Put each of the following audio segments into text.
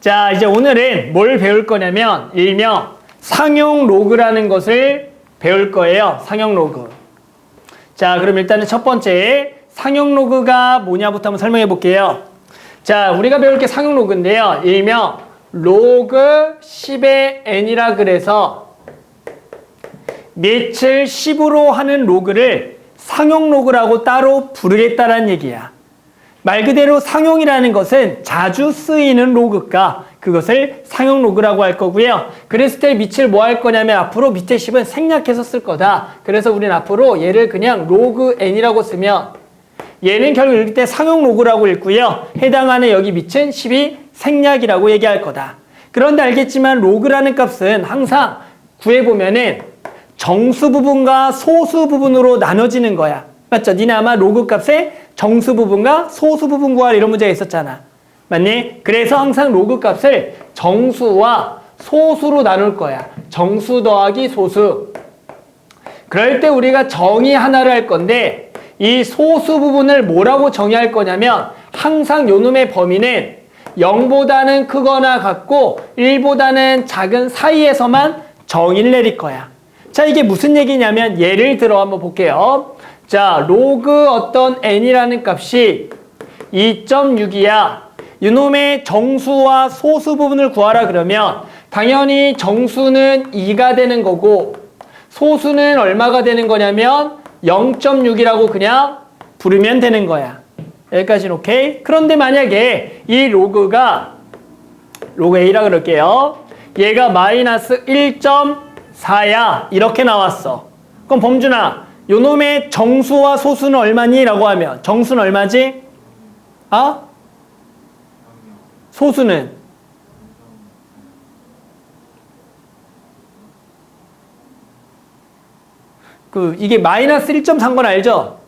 자, 이제 오늘은 뭘 배울 거냐면 일명 상용 로그라는 것을 배울 거예요. 상용 로그. 자, 그럼 일단은 첫 번째 상용 로그가 뭐냐부터 한번 설명해 볼게요. 자, 우리가 배울 게 상용 로그인데요. 일명 로그 10의 n이라 그래서 밑을 10으로 하는 로그를 상용 로그라고 따로 부르겠다라는 얘기야. 말 그대로 상용이라는 것은 자주 쓰이는 로그가 그것을 상용 로그라고 할 거고요. 그랬을 때 밑을 뭐 할 거냐면 앞으로 밑에 10은 생략해서 쓸 거다. 그래서 우린 앞으로 얘를 그냥 로그 n이라고 쓰면 얘는 결국 읽을 때 상용 로그라고 읽고요. 해당하는 여기 밑은 10이 생략이라고 얘기할 거다. 그런데 알겠지만 로그라는 값은 항상 구해보면은 정수 부분과 소수 부분으로 나눠지는 거야. 맞죠? 니네 아마 로그 값에 정수 부분과 소수 부분 구하라 이런 문제가 있었잖아. 맞니? 그래서 항상 로그 값을 정수와 소수로 나눌 거야. 정수 더하기 소수. 그럴 때 우리가 정의 하나를 할 건데 이 소수 부분을 뭐라고 정의할 거냐면 항상 요놈의 범위는 0보다는 크거나 같고 1보다는 작은 사이에서만 정의를 내릴 거야. 자, 이게 무슨 얘기냐면 예를 들어 한번 볼게요. 자, 로그 어떤 n이라는 값이 2.6이야. 이놈의 정수와 소수 부분을 구하라 그러면 당연히 정수는 2가 되는 거고 소수는 얼마가 되는 거냐면 0.6이라고 그냥 부르면 되는 거야. 여기까지는 오케이? 그런데 만약에 이 로그가 로그 A라 그럴게요. 얘가 마이너스 1.4야. 이렇게 나왔어. 그럼 범준아, 요놈의 정수와 소수는 얼마니? 라고 하면 정수는 얼마지? 소수는? 이게 마이너스 1.3 건 알죠?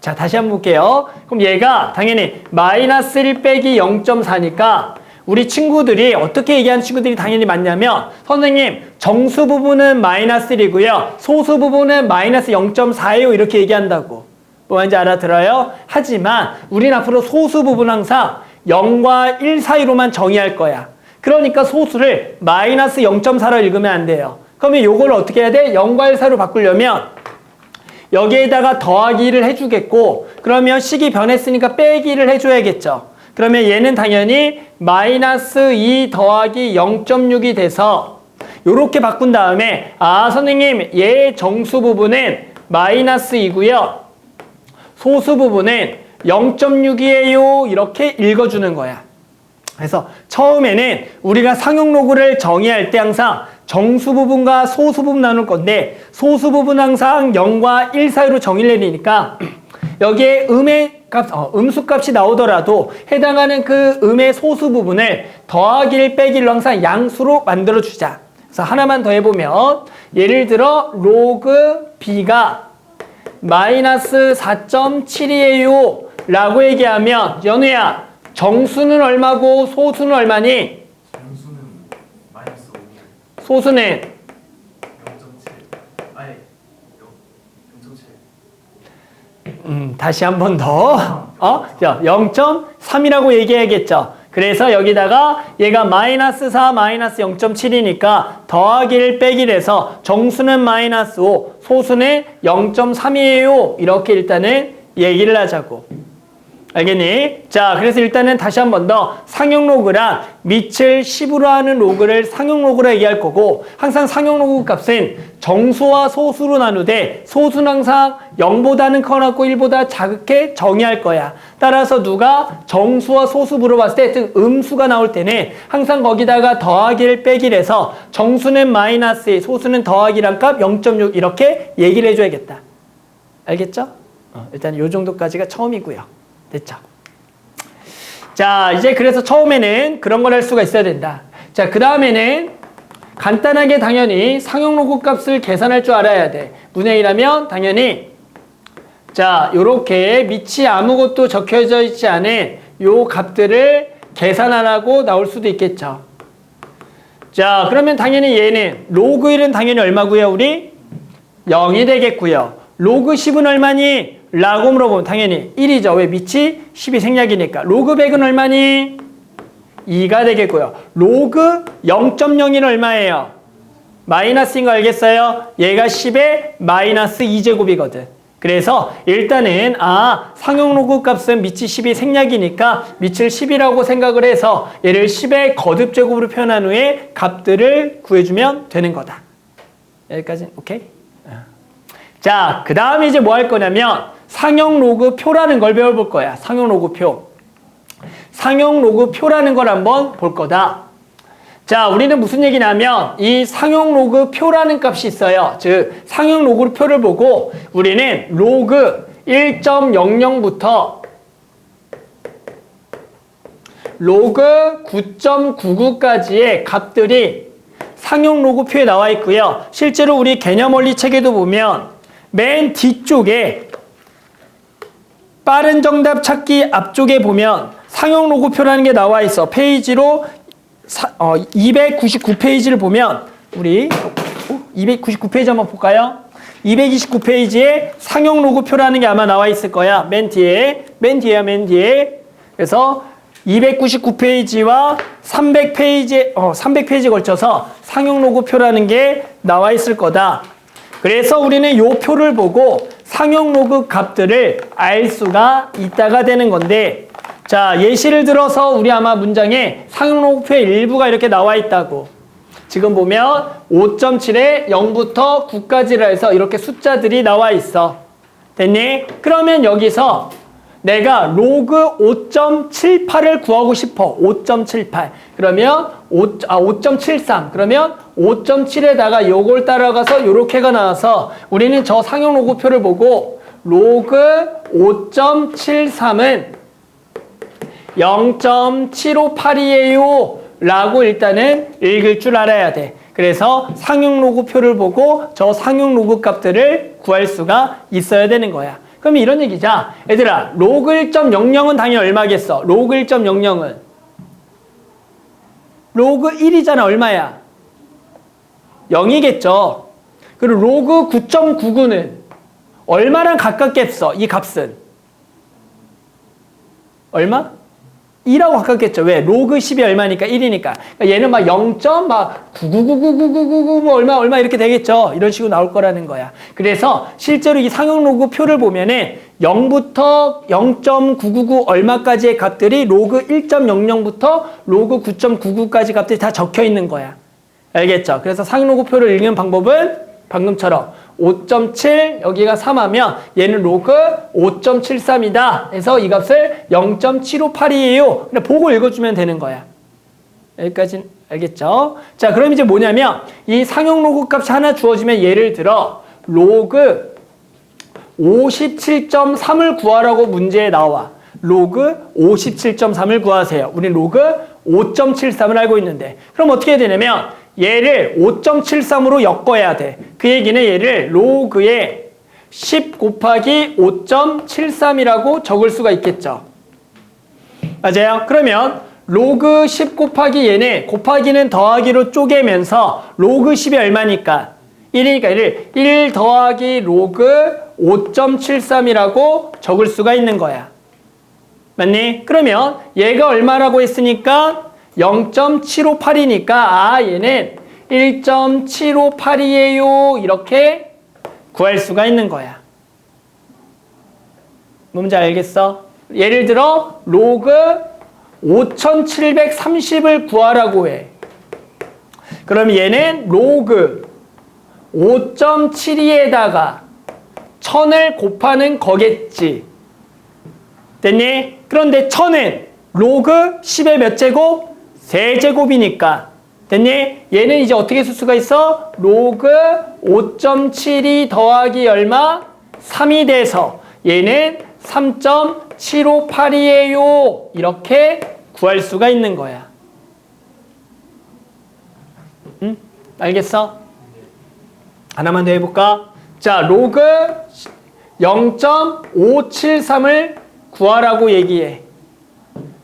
자, 다시 한번 볼게요. 그럼 얘가 당연히 마이너스 1 빼기 0.4니까 우리 친구들이 어떻게 얘기하는 친구들이 당연히 맞냐면 선생님 정수 부분은 마이너스 1이고요. 소수 부분은 마이너스 0.4예요. 이렇게 얘기한다고. 뭐 뭔지 알아들어요? 하지만 우린 앞으로 소수 부분 항상 0과 1 사이로만 정의할 거야. 그러니까 소수를 마이너스 0.4로 읽으면 안 돼요. 그러면 요걸 어떻게 해야 돼? 0과 1 사이로 바꾸려면 여기에다가 더하기를 해주겠고 그러면 식이 변했으니까 빼기를 해줘야겠죠. 그러면 얘는 당연히 마이너스 2 더하기 0.6이 돼서 요렇게 바꾼 다음에 선생님 얘 정수 부분은 마이너스 2고요. 소수 부분은 0.6이에요. 이렇게 읽어주는 거야. 그래서 처음에는 우리가 상용 로그를 정의할 때 항상 정수 부분과 소수 부분 나눌 건데 소수 부분 항상 0과 1 사이로 정의를 내리니까 여기에 음수 값이 나오더라도 해당하는 그 음의 소수 부분을 더하기를 빼기를 항상 양수로 만들어 주자. 그래서 하나만 더 해보면 예를 들어 로그 b가 마이너스 4.7이에요 라고 얘기하면 연우야 정수는 얼마고 소수는 얼마니? 정수는 마이너스 5. 소수는? 0.7. 아니 0.7. 다시 한 번 더. 0.3이라고 얘기해야겠죠. 그래서 여기다가 얘가 마이너스 4, 마이너스 0.7이니까 더하기를 빼기를 해서 정수는 마이너스 5, 소수는 0.3이에요. 이렇게 일단은 얘기를 하자고. 알겠니? 자, 그래서 일단은 다시 한 번 더 상용 로그랑 밑을 10으로 하는 로그를 상용 로그라 얘기할 거고 항상 상용 로그 값은 정수와 소수로 나누되 소수는 항상 0보다는 커나고 1보다 작게 정의할 거야. 따라서 누가 정수와 소수 물어봤을 때 즉 음수가 나올 때는 항상 거기다가 더하기를 빼기를 해서 정수는 마이너스 2, 소수는 더하기란 값 0.6 이렇게 얘기를 해줘야겠다. 알겠죠? 일단 요 정도까지가 처음이고요. 됐죠? 자, 이제 그래서 처음에는 그런 걸 할 수가 있어야 된다. 자, 그 다음에는 간단하게 당연히 상용 로그 값을 계산할 줄 알아야 돼. 문해이라면 당연히 자, 요렇게 밑이 아무것도 적혀져 있지 않은 요 값들을 계산 안 하고 나올 수도 있겠죠. 자, 그러면 당연히 얘는 로그 1은 당연히 얼마고요, 우리? 0이 되겠고요. 로그 10은 얼마니? 라고 물어보면 당연히 1이죠. 왜? 밑이 10이 생략이니까. 로그 100은 얼마니? 2가 되겠고요. 로그 0.0은 얼마예요? 마이너스인 거 알겠어요? 얘가 10의 마이너스 2제곱이거든. 그래서 일단은 상용 로그 값은 밑이 10이 생략이니까 밑을 10이라고 생각을 해서 얘를 10의 거듭제곱으로 표현한 후에 값들을 구해주면 되는 거다. 여기까지 오케이? 자, 그 다음에 이제 뭐 할 거냐면 상용 로그 표라는 걸 배워볼 거야. 상용 로그 표. 상용 로그 표라는 걸 한번 볼 거다. 자, 우리는 무슨 얘기냐면 이 상용 로그 표라는 값이 있어요. 즉 상용 로그 표를 보고 우리는 로그 1.00부터 로그 9.99까지의 값들이 상용 로그 표에 나와 있고요. 실제로 우리 개념 원리 책에도 보면 맨 뒤쪽에 빠른 정답 찾기 앞쪽에 보면 상용 로그 표라는 게 나와 있어. 페이지로 299페이지를 보면 우리 299페이지 한번 볼까요? 229페이지에 상용 로그표라는 게 아마 나와 있을 거야. 맨 뒤에. 그래서 299페이지와 300페이지에 걸쳐서 상용 로그표라는 게 나와 있을 거다. 그래서 우리는 요 표를 보고 상용 로그 값들을 알 수가 있다가 되는 건데, 자, 예시를 들어서 우리 아마 문장에 상용 로그표의 일부가 이렇게 나와 있다고. 지금 보면 5.7에 0부터 9까지라 해서 이렇게 숫자들이 나와 있어. 됐니? 그러면 여기서 내가 로그 5.78을 구하고 싶어. 5.78. 그러면 5.73. 그러면 5.7에다가 요걸 따라가서 요렇게가 나와서 우리는 저 상용 로그표를 보고 로그 5.73은 0.7582예요 라고 일단은 읽을 줄 알아야 돼. 그래서 상용 로그표를 보고 저 상용 로그 값들을 구할 수가 있어야 되는 거야. 그럼 이런 얘기자. 얘들아, 로그 1.00은 당연히 얼마겠어? 로그 1.00은 로그 1이잖아. 얼마야? 0이겠죠. 그리고 로그 9.99는 얼마랑 가깝겠어? 이 값은 얼마? 2라고 가깝겠죠. 왜? 로그 10이 얼마니까? 1이니까. 그러니까 얘는 막 0.9999999 뭐 얼마 이렇게 되겠죠. 이런 식으로 나올 거라는 거야. 그래서 실제로 이 상용 로그 표를 보면은 0부터 0.999 얼마까지의 값들이 로그 1.00부터 로그 9.99까지 값들이 다 적혀 있는 거야. 알겠죠? 그래서 상용 로그 표를 읽는 방법은 방금처럼 5.7 여기가 3 하면 얘는 로그 5.73이다 해서 이 값을 0.7582예요. 그냥 보고 읽어주면 되는 거야. 여기까지 알겠죠? 자, 그럼 이제 뭐냐면 이 상용 로그 값이 하나 주어지면 예를 들어 로그 57.3을 구하라고 문제에 나와. 로그 57.3을 구하세요. 우린 로그 5.73을 알고 있는데 그럼 어떻게 해야 되냐면 얘를 5.73으로 엮어야 돼. 그 얘기는 얘를 로그에 10 곱하기 5.73이라고 적을 수가 있겠죠. 맞아요? 그러면 로그 10 곱하기 얘는 곱하기는 더하기로 쪼개면서 로그 10이 얼마니까? 1이니까 얘를 1 더하기 로그 5.73이라고 적을 수가 있는 거야. 맞니? 그러면 얘가 얼마라고 했으니까 0.758이니까 얘는 1.758이에요 이렇게 구할 수가 있는 거야. 뭔지 알겠어? 예를 들어 로그 5730을 구하라고 해. 그럼 얘는 로그 5.72에다가 1000을 곱하는 거겠지. 됐니? 그런데 1000은 로그 10의 몇 제곱? 3제곱이니까. 됐니? 얘는 이제 어떻게 쓸 수가 있어? 로그 5.72 더하기 얼마? 3이 돼서 얘는 3.7582예요. 이렇게 구할 수가 있는 거야. 응? 알겠어? 하나만 더 해볼까? 자, 로그 0.573을 구하라고 얘기해.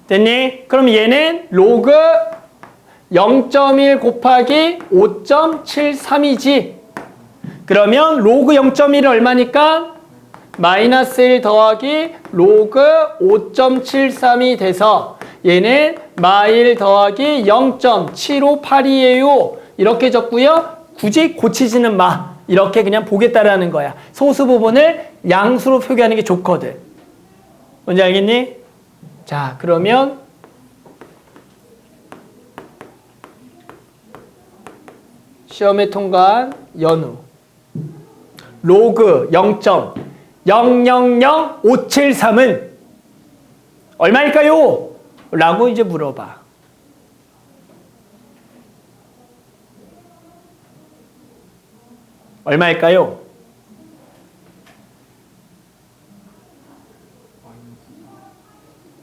됐니? 그럼 얘는 로그 0.1 곱하기 5.73이지. 그러면 로그 0.1은 얼마니까? 마이너스 1 더하기 로그 5.73이 돼서 얘는 마일 더하기 0.7582예요. 이렇게 적고요. 굳이 고치지는 마. 이렇게 그냥 보겠다라는 거야. 소수 부분을 양수로 표기하는 게 좋거든. 뭔지 알겠니? 자, 그러면 시험에 통과한 연우. 로그 0.000573은 얼마일까요? 라고 이제 물어봐. 얼마일까요?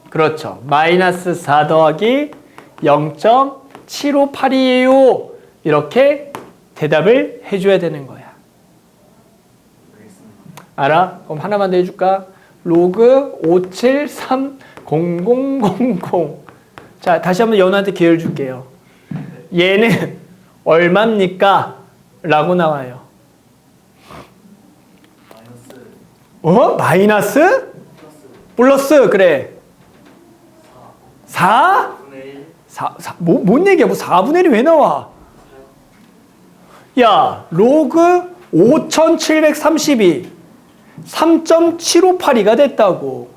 그렇죠. 마이너스 4 더하기 0.7582예요. 이렇게 대답을 해줘야 되는 거야. 알아? 그럼 하나만 더 해줄까? 로그 5730000. 자, 다시 한번 연우한테 기회를 줄게요. 얘는 얼마입니까? 라고 나와요. 마이너스 마이너스? 플러스, 그래. 4? 4분의 1 뭔 얘기야? 뭐 4분의 1이 왜 나와? 야, 로그 5732. 3.7582가 됐다고.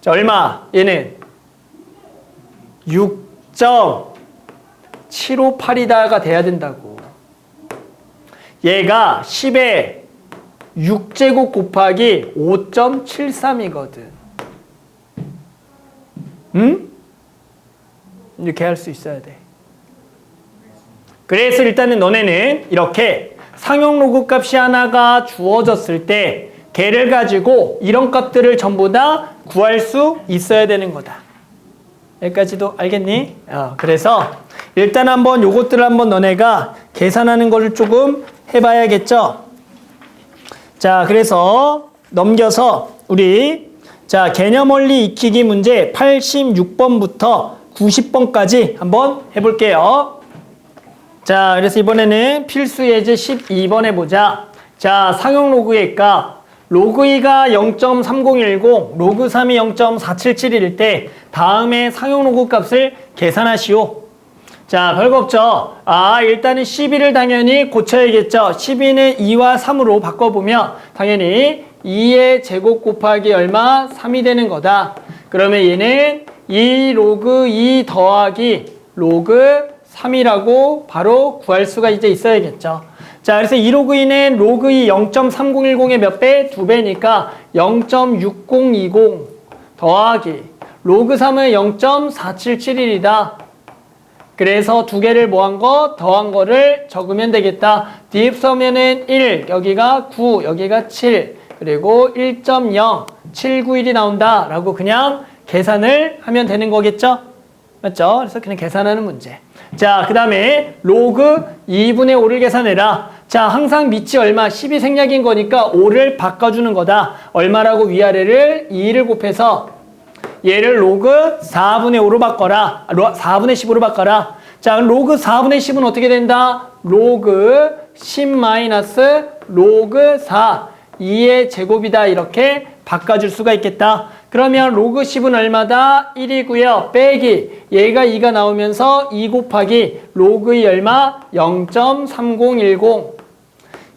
자, 얼마? 얘는 6.758이다가 돼야 된다고. 얘가 10에 6제곱 곱하기 5.73이거든. 응? 이렇게 할 수 있어야 돼. 그래서 일단은 너네는 이렇게 상용 로그 값이 하나가 주어졌을 때 걔를 가지고 이런 값들을 전부 다 구할 수 있어야 되는 거다. 여기까지도 알겠니? 그래서 일단 한번 요것들을 한번 너네가 계산하는 거를 조금 해봐야겠죠? 자, 그래서 넘겨서 우리 자 개념 원리 익히기 문제 86번부터 90번까지 한번 해볼게요. 자, 그래서 이번에는 필수 예제 12번 해보자. 자, 상용 로그의 값. 로그 2가 0.3010, 로그 3이 0.4771일 때 다음에 상용 로그 값을 계산하시오. 자, 별거 없죠. 일단은 12를 당연히 고쳐야겠죠. 12는 2와 3으로 바꿔보면 당연히 2의 제곱 곱하기 얼마? 3이 되는 거다. 그러면 얘는 2 로그 2 더하기 로그 3이라고 바로 구할 수가 이제 있어야겠죠. 자, 그래서 2 로그 2는 로그 2 0.3010의 몇 배? 2배니까 0.6020 더하기 로그 3은 0.4771이다. 그래서 두 개를 뭐한 거? 더한 거를 적으면 되겠다. 뒷서면은 1, 여기가 9, 여기가 7, 그리고 1.0, 791이 나온다. 라고 그냥 계산을 하면 되는 거겠죠? 맞죠? 그래서 그냥 계산하는 문제. 자, 그 다음에 로그 2분의 5를 계산해라. 자, 항상 밑이 얼마? 10이 생략인 거니까 5를 바꿔주는 거다. 얼마라고 위아래를 2를 곱해서 얘를 로그 4분의 5로 바꿔라. 4분의 15로 바꿔라. 자, 로그 4분의 10은 어떻게 된다? 로그 10 마이너스 로그 4. 2의 제곱이다. 이렇게 바꿔줄 수가 있겠다. 그러면 로그 10은 얼마다? 1이고요. 빼기. 얘가 2가 나오면서 2 곱하기 로그 2 얼마? 0.3010.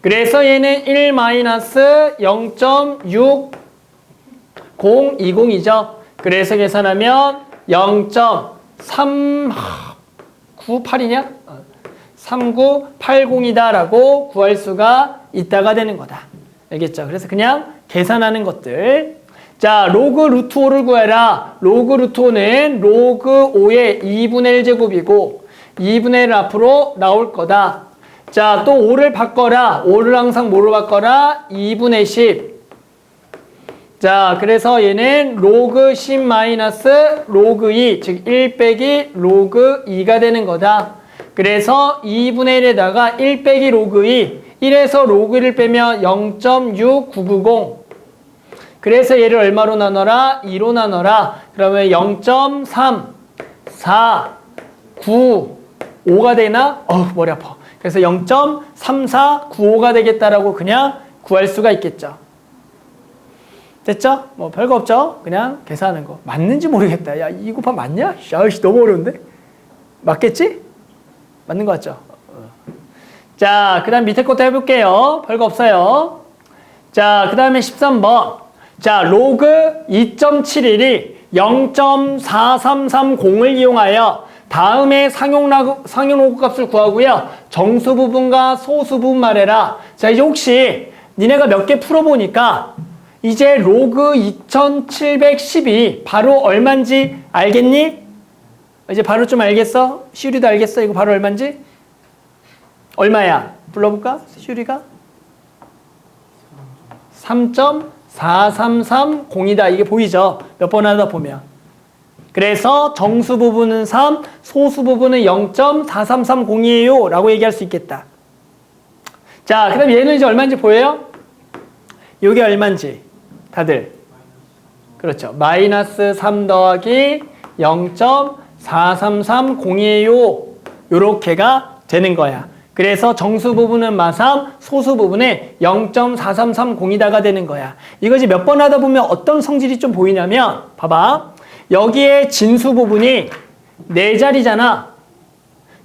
그래서 얘는 1 마이너스 0.6020이죠. 그래서 계산하면 0.3998이냐? 3980이다 라고 구할 수가 있다가 되는 거다. 알겠죠? 그래서 그냥 계산하는 것들. 자, 로그 루트 5를 구해라. 로그 루트 5는 로그 5의 2분의 1제곱이고 2분의 1 앞으로 나올 거다. 자, 또 5를 바꿔라. 5를 항상 뭐로 바꿔라? 2분의 10. 자, 그래서 얘는 로그 10 마이너스 로그 2, 즉 1 빼기 로그 2가 되는 거다. 그래서 2분의 1에다가 1 빼기 로그 2, 1에서 로그 1을 빼면 0.6990. 그래서 얘를 얼마로 나눠라? 2로 나눠라. 그러면 0.3, 4, 9, 5가 되나? 머리 아파. 그래서 0.3495가 되겠다라고 그냥 구할 수가 있겠죠. 됐죠? 뭐 별거 없죠? 그냥 계산하는 거. 맞는지 모르겠다. 야, 2 곱하면 맞냐? 씨, 너무 어려운데? 맞겠지? 맞는 거 같죠? 자, 그 다음 밑에 것도 해볼게요. 별거 없어요. 자, 그 다음에 13번. 자, 로그 2.71이 0.4330을 이용하여 다음에 상용로그 값을 구하고요. 정수 부분과 소수 부분 말해라. 자, 이제 혹시 니네가 몇 개 풀어보니까 이제 로그 2712 바로 얼만지 알겠니? 이제 바로 좀 알겠어? 시우리도 알겠어? 이거 바로 얼만지? 얼마야? 불러볼까? 시우리가? 3.4330이다. 이게 보이죠? 몇 번 하다 보면. 그래서 정수 부분은 3, 소수 부분은 0.4330이에요. 라고 얘기할 수 있겠다. 자, 그 다음 얘는 이제 얼마인지 보여요? 이게 얼마인지. 다들. 그렇죠. 마이너스 3 더하기 0.4330이에요. 요렇게가 되는 거야. 그래서 정수 부분은 마삼, 소수 부분에 0.4330이다가 되는 거야. 이것이 몇 번 하다 보면 어떤 성질이 좀 보이냐면, 봐봐. 여기에 진수 부분이 4자리잖아.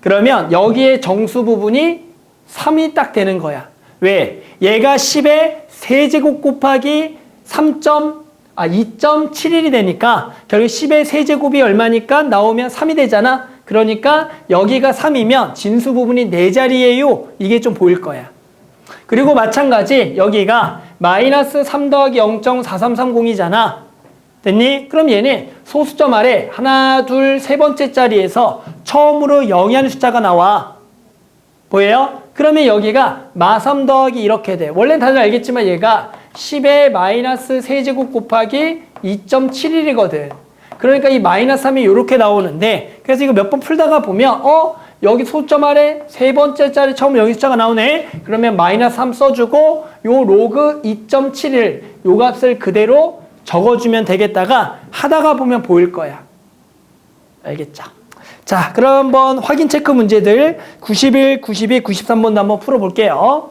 그러면 여기에 정수 부분이 3이 딱 되는 거야. 왜? 얘가 10의 세제곱 곱하기 2.71이 되니까 결국 10의 세제곱이 얼마니까 나오면 3이 되잖아. 그러니까 여기가 3이면 진수 부분이 4자리예요. 이게 좀 보일 거야. 그리고 마찬가지 여기가 마이너스 3 더하기 0.4330이잖아. 됐니? 그럼 얘는 소수점 아래 하나, 둘, 세 번째 자리에서 처음으로 0이 하는 숫자가 나와. 보여요? 그러면 여기가 마3 더하기 이렇게 돼. 원래는 다들 알겠지만 얘가 10의 마이너스 세제곱 곱하기 2.71이거든. 그러니까 이 마이너스 3이 이렇게 나오는데, 그래서 이거 몇 번 풀다가 보면 여기 소점 아래 세 번째 자리 처음 여기 숫자가 나오네. 그러면 마이너스 3 써주고 요 로그 2.71 요 값을 그대로 적어주면 되겠다가 하다가 보면 보일 거야. 알겠죠? 자, 그럼 한번 확인 체크 문제들 91, 92, 93번도 한번 풀어볼게요.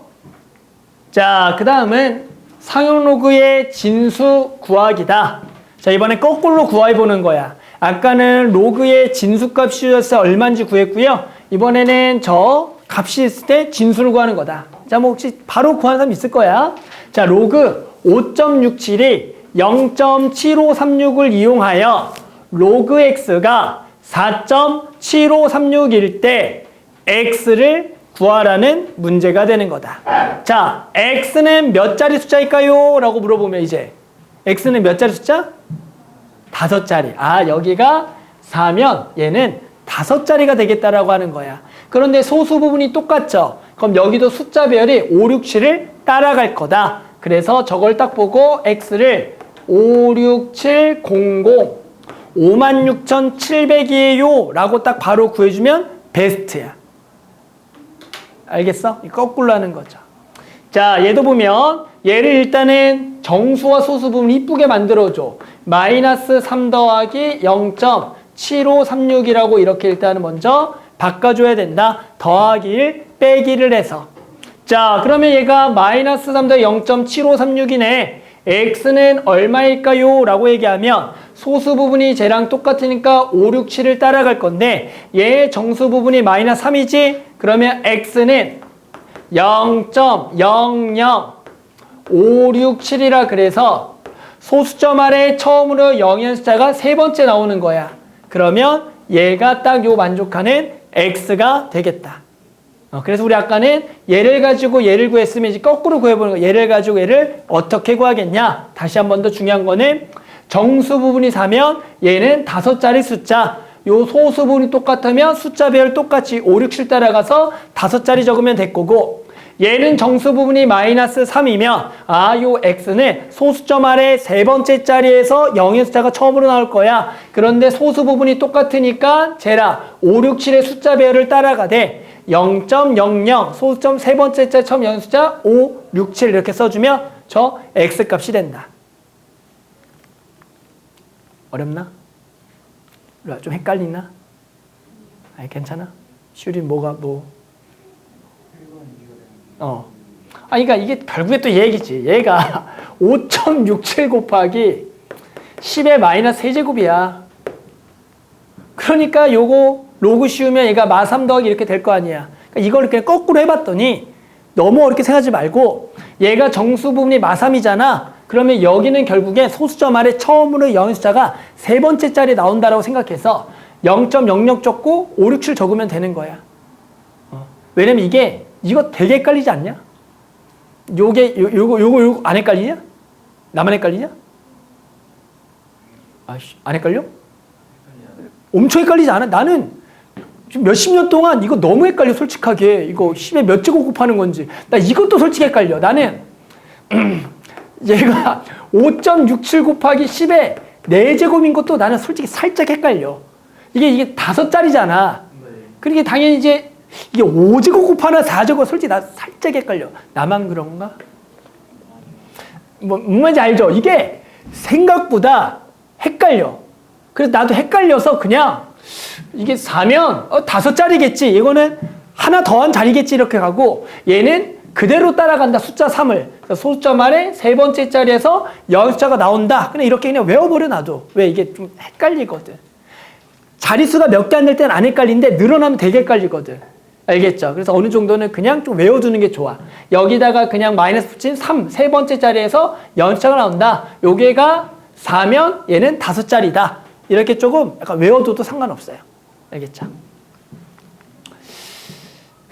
자, 그 다음은 상용 로그의 진수 구하기다. 자, 이번에 거꾸로 구해보는 거야. 아까는 로그의 진수값이 주어서 얼마인지 구했고요. 이번에는 저 값이 있을 때 진수를 구하는 거다. 자, 뭐 혹시 바로 구하는 사람 있을 거야. 자, 로그 5.67이 0.7536을 이용하여 로그 x가 4.7536일 때 x를 구하라는 문제가 되는 거다. 자, x는 몇 자리 숫자일까요? 라고 물어보면 이제 x는 몇 자리 숫자? 5자리. 아, 여기가 4면 얘는 5자리가 되겠다라고 하는 거야. 그런데 소수 부분이 똑같죠? 그럼 여기도 숫자 배열이 5, 6, 7을 따라갈 거다. 그래서 저걸 딱 보고 x를 5, 6, 7, 0, 0 56,700이에요 라고 딱 바로 구해주면 베스트야. 알겠어? 거꾸로 하는 거죠. 자, 얘도 보면 얘를 일단은 정수와 소수 부분 이쁘게 만들어줘. 마이너스 3 더하기 0.7536이라고 이렇게 일단은 먼저 바꿔줘야 된다. 더하기 1 빼기를 해서. 자, 그러면 얘가 마이너스 3 더하기 0.7536이네. x는 얼마일까요? 라고 얘기하면 소수 부분이 쟤랑 똑같으니까 5, 6, 7을 따라갈 건데 얘 정수 부분이 마이너스 3이지? 그러면 x는 0.00567이라 그래서 소수점 아래 처음으로 0의 숫자가 세 번째 나오는 거야. 그러면 얘가 딱 요 만족하는 x가 되겠다. 그래서 우리 아까는 얘를 가지고 얘를 구했으면 이제 거꾸로 구해보는 거야. 얘를 가지고 얘를 어떻게 구하겠냐. 다시 한 번 더 중요한 거는 정수 부분이 4면 얘는 5자리 숫자. 요 소수 부분이 똑같으면 숫자 배열 똑같이 5, 6, 7 따라가서 5자리 적으면 될 거고, 얘는 정수 부분이 마이너스 3이면 요 x는 소수점 아래 세 번째 자리에서 0의 숫자가 처음으로 나올 거야. 그런데 소수 부분이 똑같으니까 쟤랑 5, 6, 7의 숫자 배열을 따라가되 0.00 소수점 세 번째 자리 처음 0의 숫자 5, 6, 7 이렇게 써주면 저 x 값이 된다. 어렵나? 좀 헷갈리나? 아니, 괜찮아? 슈린 뭐가 뭐 그러니까 이게 결국에 또 얘기지. 얘가 5.67 곱하기 10의 마이너스 세제곱이야. 그러니까 요거 로그 씌우면 얘가 마3 더하기 이렇게 될 거 아니야. 그러니까 이걸 그냥 거꾸로 해봤더니 너무 어렵게 생각하지 말고 얘가 정수 부분이 마3이잖아. 그러면 여기는 결국에 소수점 아래 처음으로 여는 숫자가 세 번째 자리에 나온다라고 생각해서 0.00 적고 5, 6, 7 적으면 되는 거야. 왜냐면 이거 되게 헷갈리지 않냐? 요거 안 헷갈리냐? 나만 헷갈리냐? 안 헷갈려? 엄청 헷갈리지 않아? 나는 지금 몇십 년 동안 이거 너무 헷갈려, 솔직하게. 이거 10에 몇 제곱 곱하는 건지. 나 이것도 솔직히 헷갈려. 나는 얘가 5.67 곱하기 10에 4제곱인 것도 나는 솔직히 살짝 헷갈려. 이게 5자리잖아. 그러니까 당연히 이제 이게 5제곱 곱하나 4제곱 솔직히 나 살짝 헷갈려. 나만 그런가? 뭔 말인지 알죠? 이게 생각보다 헷갈려. 그래서 나도 헷갈려서 그냥 이게 4면 5자리겠지. 이거는 하나 더한 자리겠지. 이렇게 가고 얘는 그대로 따라간다. 숫자 3을. 소수점 아래 세 번째 자리에서 연숫자가 나온다. 그냥 이렇게 그냥 외워버려 놔도. 왜 이게 좀 헷갈리거든. 자릿수가 몇 개 안 될 때는 안 헷갈리는데 늘어나면 되게 헷갈리거든. 알겠죠? 그래서 어느 정도는 그냥 좀 외워두는 게 좋아. 여기다가 그냥 마이너스 붙인 3, 세 번째 자리에서 연숫자가 나온다. 요게가 4면 얘는 5자리다. 이렇게 조금 약간 외워둬도 상관없어요. 알겠죠?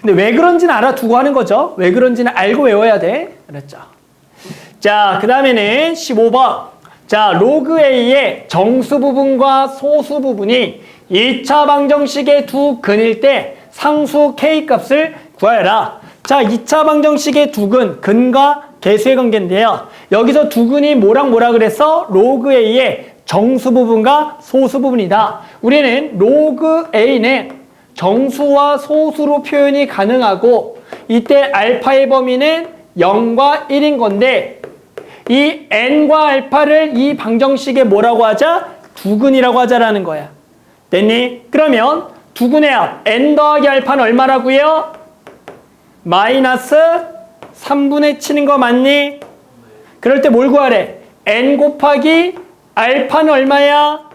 근데 왜 그런지는 알아두고 하는 거죠. 왜 그런지는 알고 외워야 돼. 알았죠? 자, 그 다음에는 15번. 자, 로그 A의 정수 부분과 소수 부분이 2차 방정식의 두 근일 때 상수 K 값을 구하여라. 자, 2차 방정식의 두 근, 근과 개수의 관계인데요. 여기서 두 근이 뭐랑 뭐라 그래서 로그 A의 정수 부분과 소수 부분이다. 우리는 로그 A는 정수와 소수로 표현이 가능하고 이때 알파의 범위는 0과 1인 건데 이 n과 알파를 이 방정식에 뭐라고 하자? 두근이라고 하자라는 거야. 됐니? 그러면 두근의 합 n 더하기 알파는 얼마라고요? 마이너스 3분의 7인 거 맞니? 그럴 때 뭘 구하래? n 곱하기 알파는 얼마야?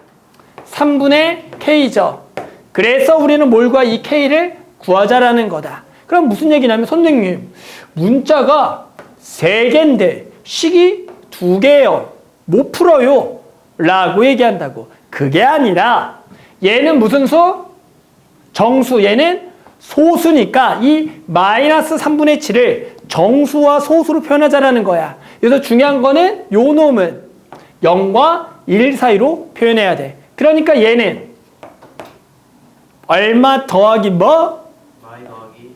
3분의 k죠. 그래서 우리는 뭘 구하? 이 k를 구하자라는 거다. 그럼 무슨 얘기냐면 선생님 문자가 3개인데 식이 2개예요. 못 풀어요. 라고 얘기한다고. 그게 아니라 얘는 무슨 수? 정수. 얘는 소수니까 이 마이너스 3분의 7을 정수와 소수로 표현하자라는 거야. 그래서 중요한 거는 요 놈은 0과 1 사이로 표현해야 돼. 그러니까 얘는 얼마 더하기 뭐?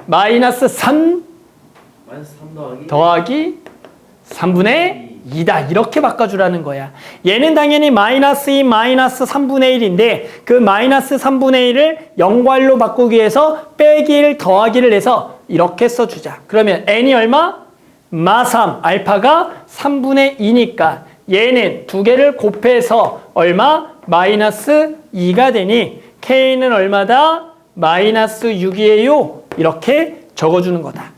마이너스 3 더하기 3분의 2다. 이렇게 바꿔주라는 거야. 얘는 당연히 마이너스 2, 마이너스 3분의 1인데 그 마이너스 3분의 1을 0과 1로 바꾸기 위해서 빼기 1 더하기를 해서 이렇게 써주자. 그러면 n이 얼마? 마3, 알파가 3분의 2니까 얘는 두 개를 곱해서 얼마? 마이너스 2가 되니 k는 얼마다? 마이너스 6이에요. 이렇게 적어주는 거다.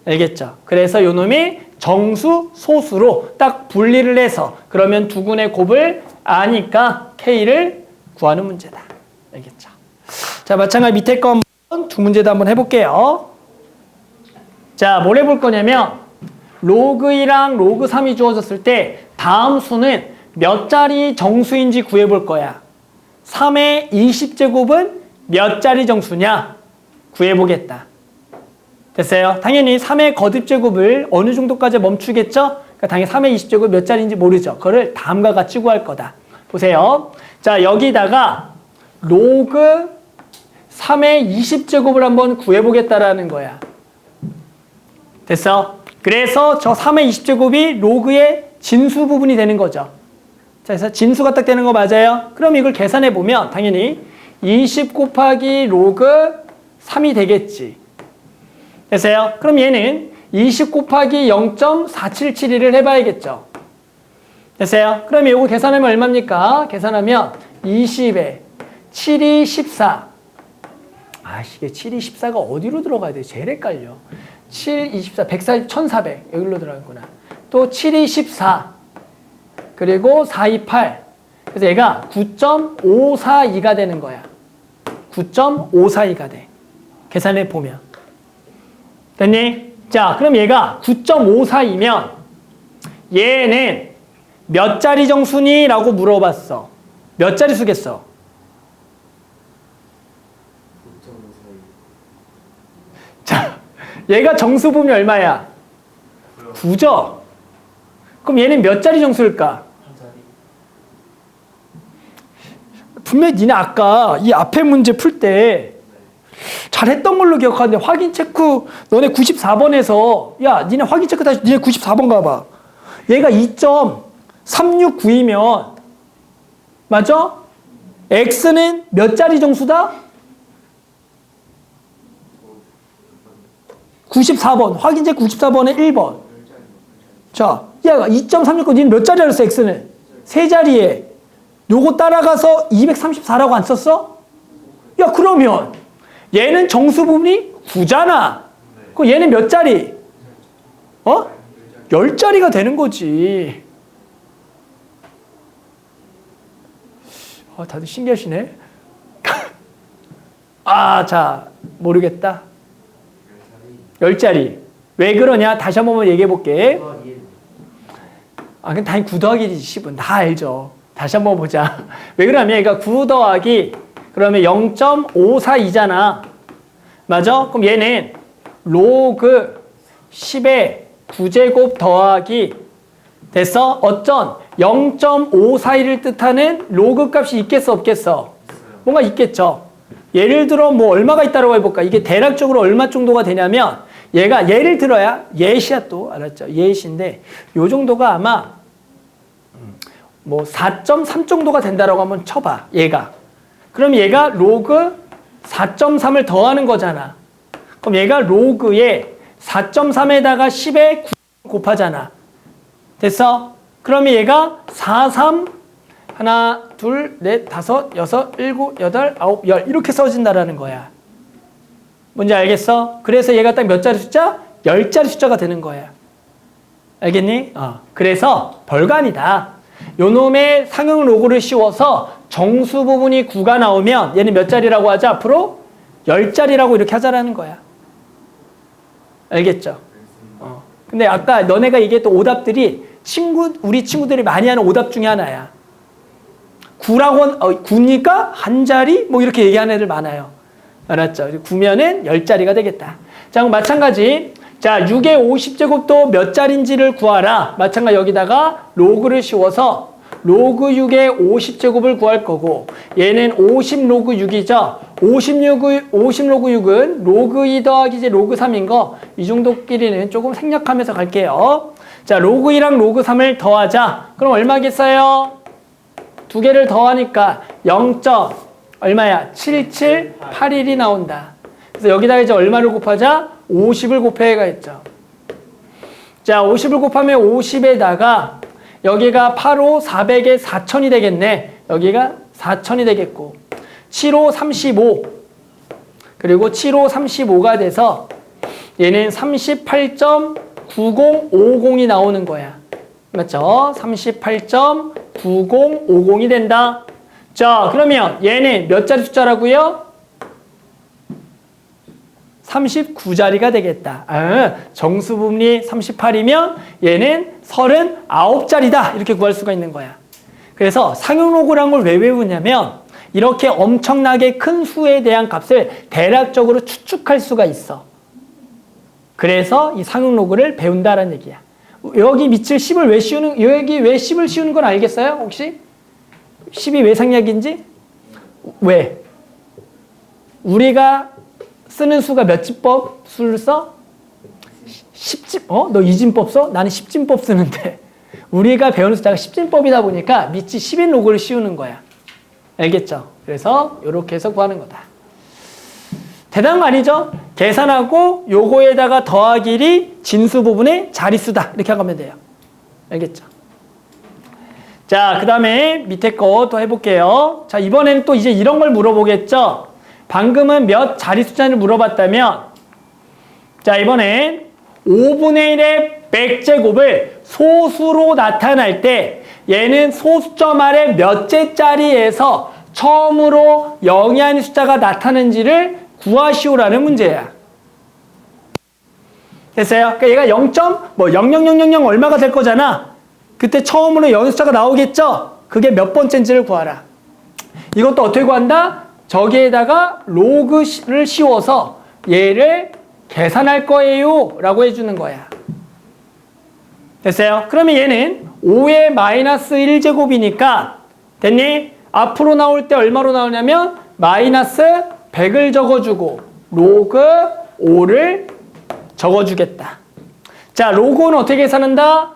알겠죠? 그래서 요 놈이 정수, 소수로 딱 분리를 해서 그러면 두근의 곱을 아니까 k를 구하는 문제다. 알겠죠? 자, 마찬가지 밑에 거 한번 두 문제도 한번 해볼게요. 자, 뭘 해볼 거냐면 로그 2랑 로그 3이 주어졌을 때 다음 수는 몇 자리 정수인지 구해볼 거야. 3의 20제곱은 몇 자리 정수냐? 구해보겠다. 됐어요? 당연히 3의 거듭제곱을 어느 정도까지 멈추겠죠? 그러니까 당연히 3의 20제곱 몇 자리인지 모르죠. 그거를 다음과 같이 구할 거다. 보세요. 자, 여기다가 로그 3의 20제곱을 한번 구해보겠다라는 거야. 됐어? 그래서 저 3의 20제곱이 로그의 진수 부분이 되는 거죠. 자, 그래서 진수가 딱 되는 거 맞아요? 그럼 이걸 계산해보면 당연히 20 곱하기 로그 3이 되겠지. 됐어요? 그럼 얘는 20 곱하기 0.4772를 해봐야겠죠. 됐어요? 그럼 이거 계산하면 얼마입니까? 계산하면 20에 7이 14. 이게 7이 14가 어디로 들어가야 돼? 제일 헷갈려. 7, 24, 140, 1400 여기로 들어가구나. 또 7, 2, 14 그리고 4, 2, 8 그래서 얘가 9.542가 되는 거야. 9.542가 돼. 계산해 보면 됐니? 자, 그럼 얘가 9.542면 얘는 몇 자리 정수니? 라고 물어봤어. 몇 자리 수겠어? 9.54. 자, 얘가 정수 부분이 얼마야? 9죠? 그럼 얘는 몇 자리 정수일까? 한 자리. 분명히 니네 아까 이 앞에 문제 풀 때 잘했던 걸로 기억하는데 확인 체크 너네 94번에서 야 니네 확인 체크 다시 니네 94번 가봐. 얘가 2.369이면 맞아? x는 몇 자리 정수다? 94번 확인 체크 94번에 1번. 자, 야 2.369 니는 몇 자리라 했어 x는? 세 자리에 요거 따라가서 234라고 안 썼어? 야 그러면 얘는 정수 부분이 9잖아. 그럼 얘는 몇 자리? 10자리가 되는 거지. 다들 신기하시네. 자, 모르겠다. 10자리. 왜 그러냐? 다시 한 번만 얘기해 볼게. 그냥 당연히 9 더하기 10은 다 알죠. 다시 한 번 보자. 왜 그러냐면 얘가 9 더하기 그러면 0.542잖아. 맞아? 그럼 얘는 로그 10의 9제곱 더하기 됐어? 어쩐 0.542를 뜻하는 로그 값이 있겠어 없겠어? 뭔가 있겠죠. 예를 들어 뭐 얼마가 있다고 해볼까? 이게 대략적으로 얼마 정도가 되냐면 얘가 예를 들어야 예시야 또 알았죠? 예시인데 요 정도가 아마 뭐 4.3 정도가 된다라고 한번 쳐봐. 얘가. 그럼 얘가 로그 4.3을 더하는 거잖아. 그럼 얘가 로그에 4.3에다가 10에 9 곱하잖아. 됐어? 그러면 얘가 4, 3, 하나, 둘, 넷, 다섯, 여섯, 일곱, 여덟, 아홉, 열 이렇게 써진다라는 거야. 뭔지 알겠어? 그래서 얘가 딱 몇 자리 숫자? 10자리 숫자가 되는 거야. 알겠니? 그래서 별거 아니다. 요놈의 상형 로그를 씌워서 정수 부분이 9가 나오면 얘는 몇 자리라고 하자? 앞으로 10자리라고 이렇게 하자라는 거야. 알겠죠? 근데 아까 너네가 얘기했던 오답들이 우리 친구들이 많이 하는 오답 중에 하나야. 9니까 한 자리? 뭐 이렇게 얘기하는 애들 많아요. 알았죠? 9면은 10자리가 되겠다. 자, 그럼 마찬가지. 자, 6의 50제곱도 몇 자리인지를 구하라. 마찬가지 여기다가 로그를 씌워서 로그 6의 50제곱을 구할 거고 얘는 50 로그 6이죠. 50 로그 6은 로그 2 더하기 이제 로그 3인 거 이 정도끼리는 조금 생략하면서 갈게요. 자, 로그 2랑 로그 3을 더하자. 그럼 얼마겠어요? 두 개를 더하니까 0. 얼마야? 7781이 나온다. 그래서 여기다가 이제 얼마를 곱하자? 50을 곱해야겠죠. 자, 50을 곱하면 50에다가 여기가 8호 400에 4000이 되겠네. 여기가 4000이 되겠고 7호 35 그리고 7호 35가 돼서 얘는 38.9050이 나오는 거야. 맞죠? 38.9050이 된다. 자, 그러면 얘는 몇 자리 숫자라고요? 39자리가 되겠다. 정수 부분이 38이면 얘는 39자리다. 이렇게 구할 수가 있는 거야. 그래서 상용 로그란 걸 왜 외우냐면 이렇게 엄청나게 큰 수에 대한 값을 대략적으로 추측할 수가 있어. 그래서 이 상용 로그를 배운다라는 얘기야. 여기 밑을 10을 왜 씌우는, 여기 왜 10을 씌우는 건 알겠어요? 혹시? 10이 왜 상략인지? 왜? 우리가 쓰는 수가 몇 진법 수를 써? 10진, 너 이진법 써? 나는 10진법 쓰는데. 우리가 배우는 숫자가 10진법이다 보니까 밑이 10인 로그를 씌우는 거야. 알겠죠? 그래서 이렇게 해서 구하는 거다. 대단한 거 아니죠? 계산하고 요거에다가 더하기를 진수 부분의 자릿수다. 이렇게 하면 돼요. 알겠죠? 자, 그 다음에 밑에 거 또 해볼게요. 자, 이번에는 또 이제 이런 걸 물어보겠죠? 방금은 몇 자릿수자를 물어봤다면 자, 이번엔 5분의 1의 100제곱을 소수로 나타날 때 얘는 소수점 아래 몇째 자리에서 처음으로 0이 아닌 숫자가 나타나는지를 구하시오라는 문제야. 됐어요? 그러니까 얘가 0.0000 얼마가 될 거잖아. 그때 처음으로 0의 숫자가 나오겠죠? 그게 몇 번째인지를 구하라. 이것도 어떻게 구한다? 저기에다가 로그를 씌워서 얘를 계산할 거예요 라고 해주는 거야. 됐어요? 그러면 얘는 5의 마이너스 1제곱이니까 됐니? 앞으로 나올 때 얼마로 나오냐면 마이너스 100을 적어주고 로그 5를 적어주겠다. 자, 로그 5는 어떻게 계산한다?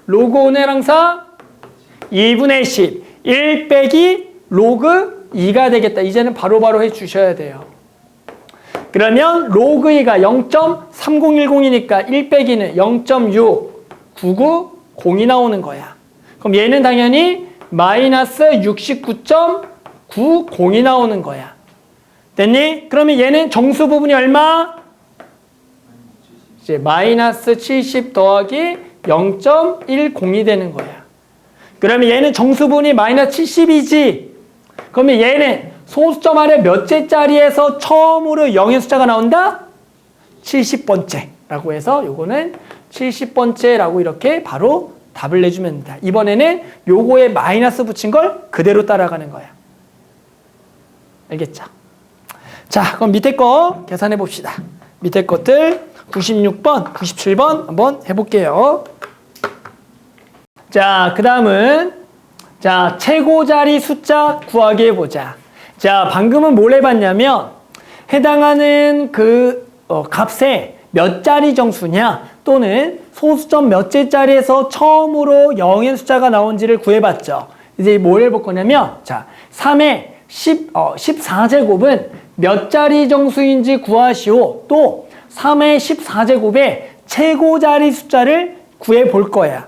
로그 5는 항상 2분의 10 1 빼기 로그 2가 되겠다. 이제는 바로바로 해주셔야 돼요. 그러면 로그 2가 0.3010이니까 1 빼기는 0.6990이 나오는 거야. 그럼 얘는 당연히 마이너스 69.90이 나오는 거야. 됐니? 그러면 얘는 정수 부분이 얼마? 이제 마이너스 70 더하기 0.10이 되는 거야. 그러면 얘는 정수 부분이 마이너스 70이지. 그러면 얘는 소수점 아래 몇째 자리에서 처음으로 0의 숫자가 나온다? 70번째라고 해서 요거는 70번째라고 이렇게 바로 답을 내주면 된다. 이번에는 요거에 마이너스 붙인 걸 그대로 따라가는 거야. 알겠죠? 자, 그럼 밑에 거 계산해 봅시다. 밑에 것들 96번, 97번 한번 해볼게요. 자, 그 다음은 자, 최고 자리 숫자 구하기 해보자. 자, 방금은 뭘 해봤냐면 해당하는 그 값에 몇 자리 정수냐 또는 소수점 몇째 자리에서 처음으로 0의 숫자가 나온지를 구해봤죠. 이제 뭘 해볼 거냐면 자, 3의 14제곱은 몇 자리 정수인지 구하시오. 또 3의 14제곱의 최고 자리 숫자를 구해볼 거야.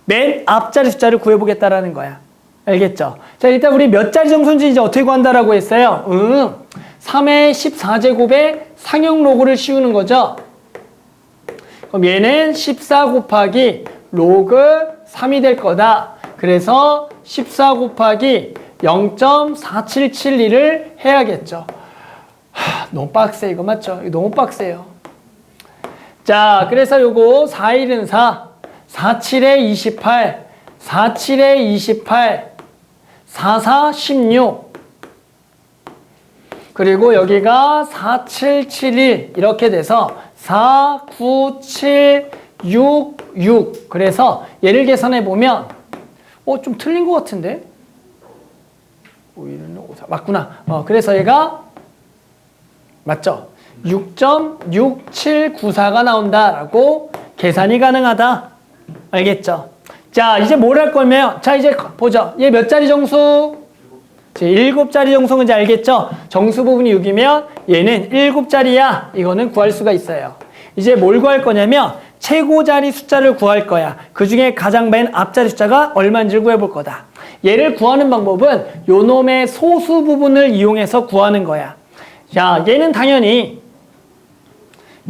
맨 앞자리 숫자를 구해보겠다라는 거야. 알겠죠? 자, 일단 우리 몇 자리 정수인지 이제 어떻게 구한다라고 했어요? 3의 14제곱의 상형 로그를 씌우는 거죠. 그럼 얘는 14 곱하기 로그 3이 될 거다. 그래서 14 곱하기 0.4772를 해야겠죠. 너무 빡세 이거 맞죠? 이거 너무 빡세요. 자, 그래서 요거 4일은 4, 47에 28, 47에 28, 44, 16 그리고 여기가 4771 이렇게 돼서 4, 9, 7, 6, 6 그래서 얘를 계산해 보면 좀 틀린 것 같은데? 5일은 5, 4 맞구나. 그래서 얘가 맞죠? 6.6794가 나온다라고 계산이 가능하다. 알겠죠? 자, 이제 뭘 할 거면 자, 이제 보죠. 얘 몇 자리 정수? 7자리 정수인지 알겠죠? 정수 부분이 6이면 얘는 7자리야. 이거는 구할 수가 있어요. 이제 뭘 구할 거냐면 최고 자리 숫자를 구할 거야. 그 중에 가장 맨 앞자리 숫자가 얼마인지를 구해볼 거다. 얘를 구하는 방법은 요 놈의 소수 부분을 이용해서 구하는 거야. 자, 얘는 당연히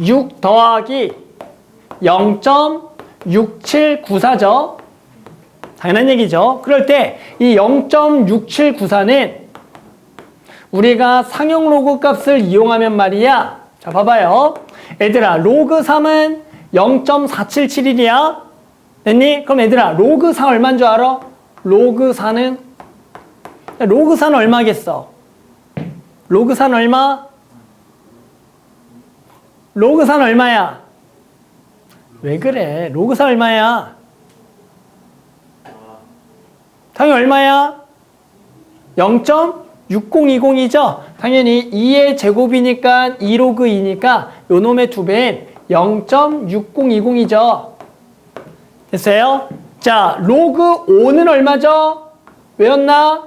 6 더하기 0.6794죠. 당연한 얘기죠. 그럴 때 이 0.6794는 우리가 상용 로그 값을 이용하면 말이야. 자, 봐봐요. 얘들아, 로그 3은 0.4771이야. 됐니? 그럼 얘들아, 로그 4 얼마인 줄 알아? 로그 4는 얼마겠어? 로그 4는 얼마? 로그 4는 얼마야? 왜 그래? 로그 4 얼마야? 당연히 얼마야? 0.6020이죠? 당연히 2의 제곱이니까 2로그 2니까 요 놈의 2배인 0.6020이죠. 됐어요? 자, 로그 5는 얼마죠? 외웠나?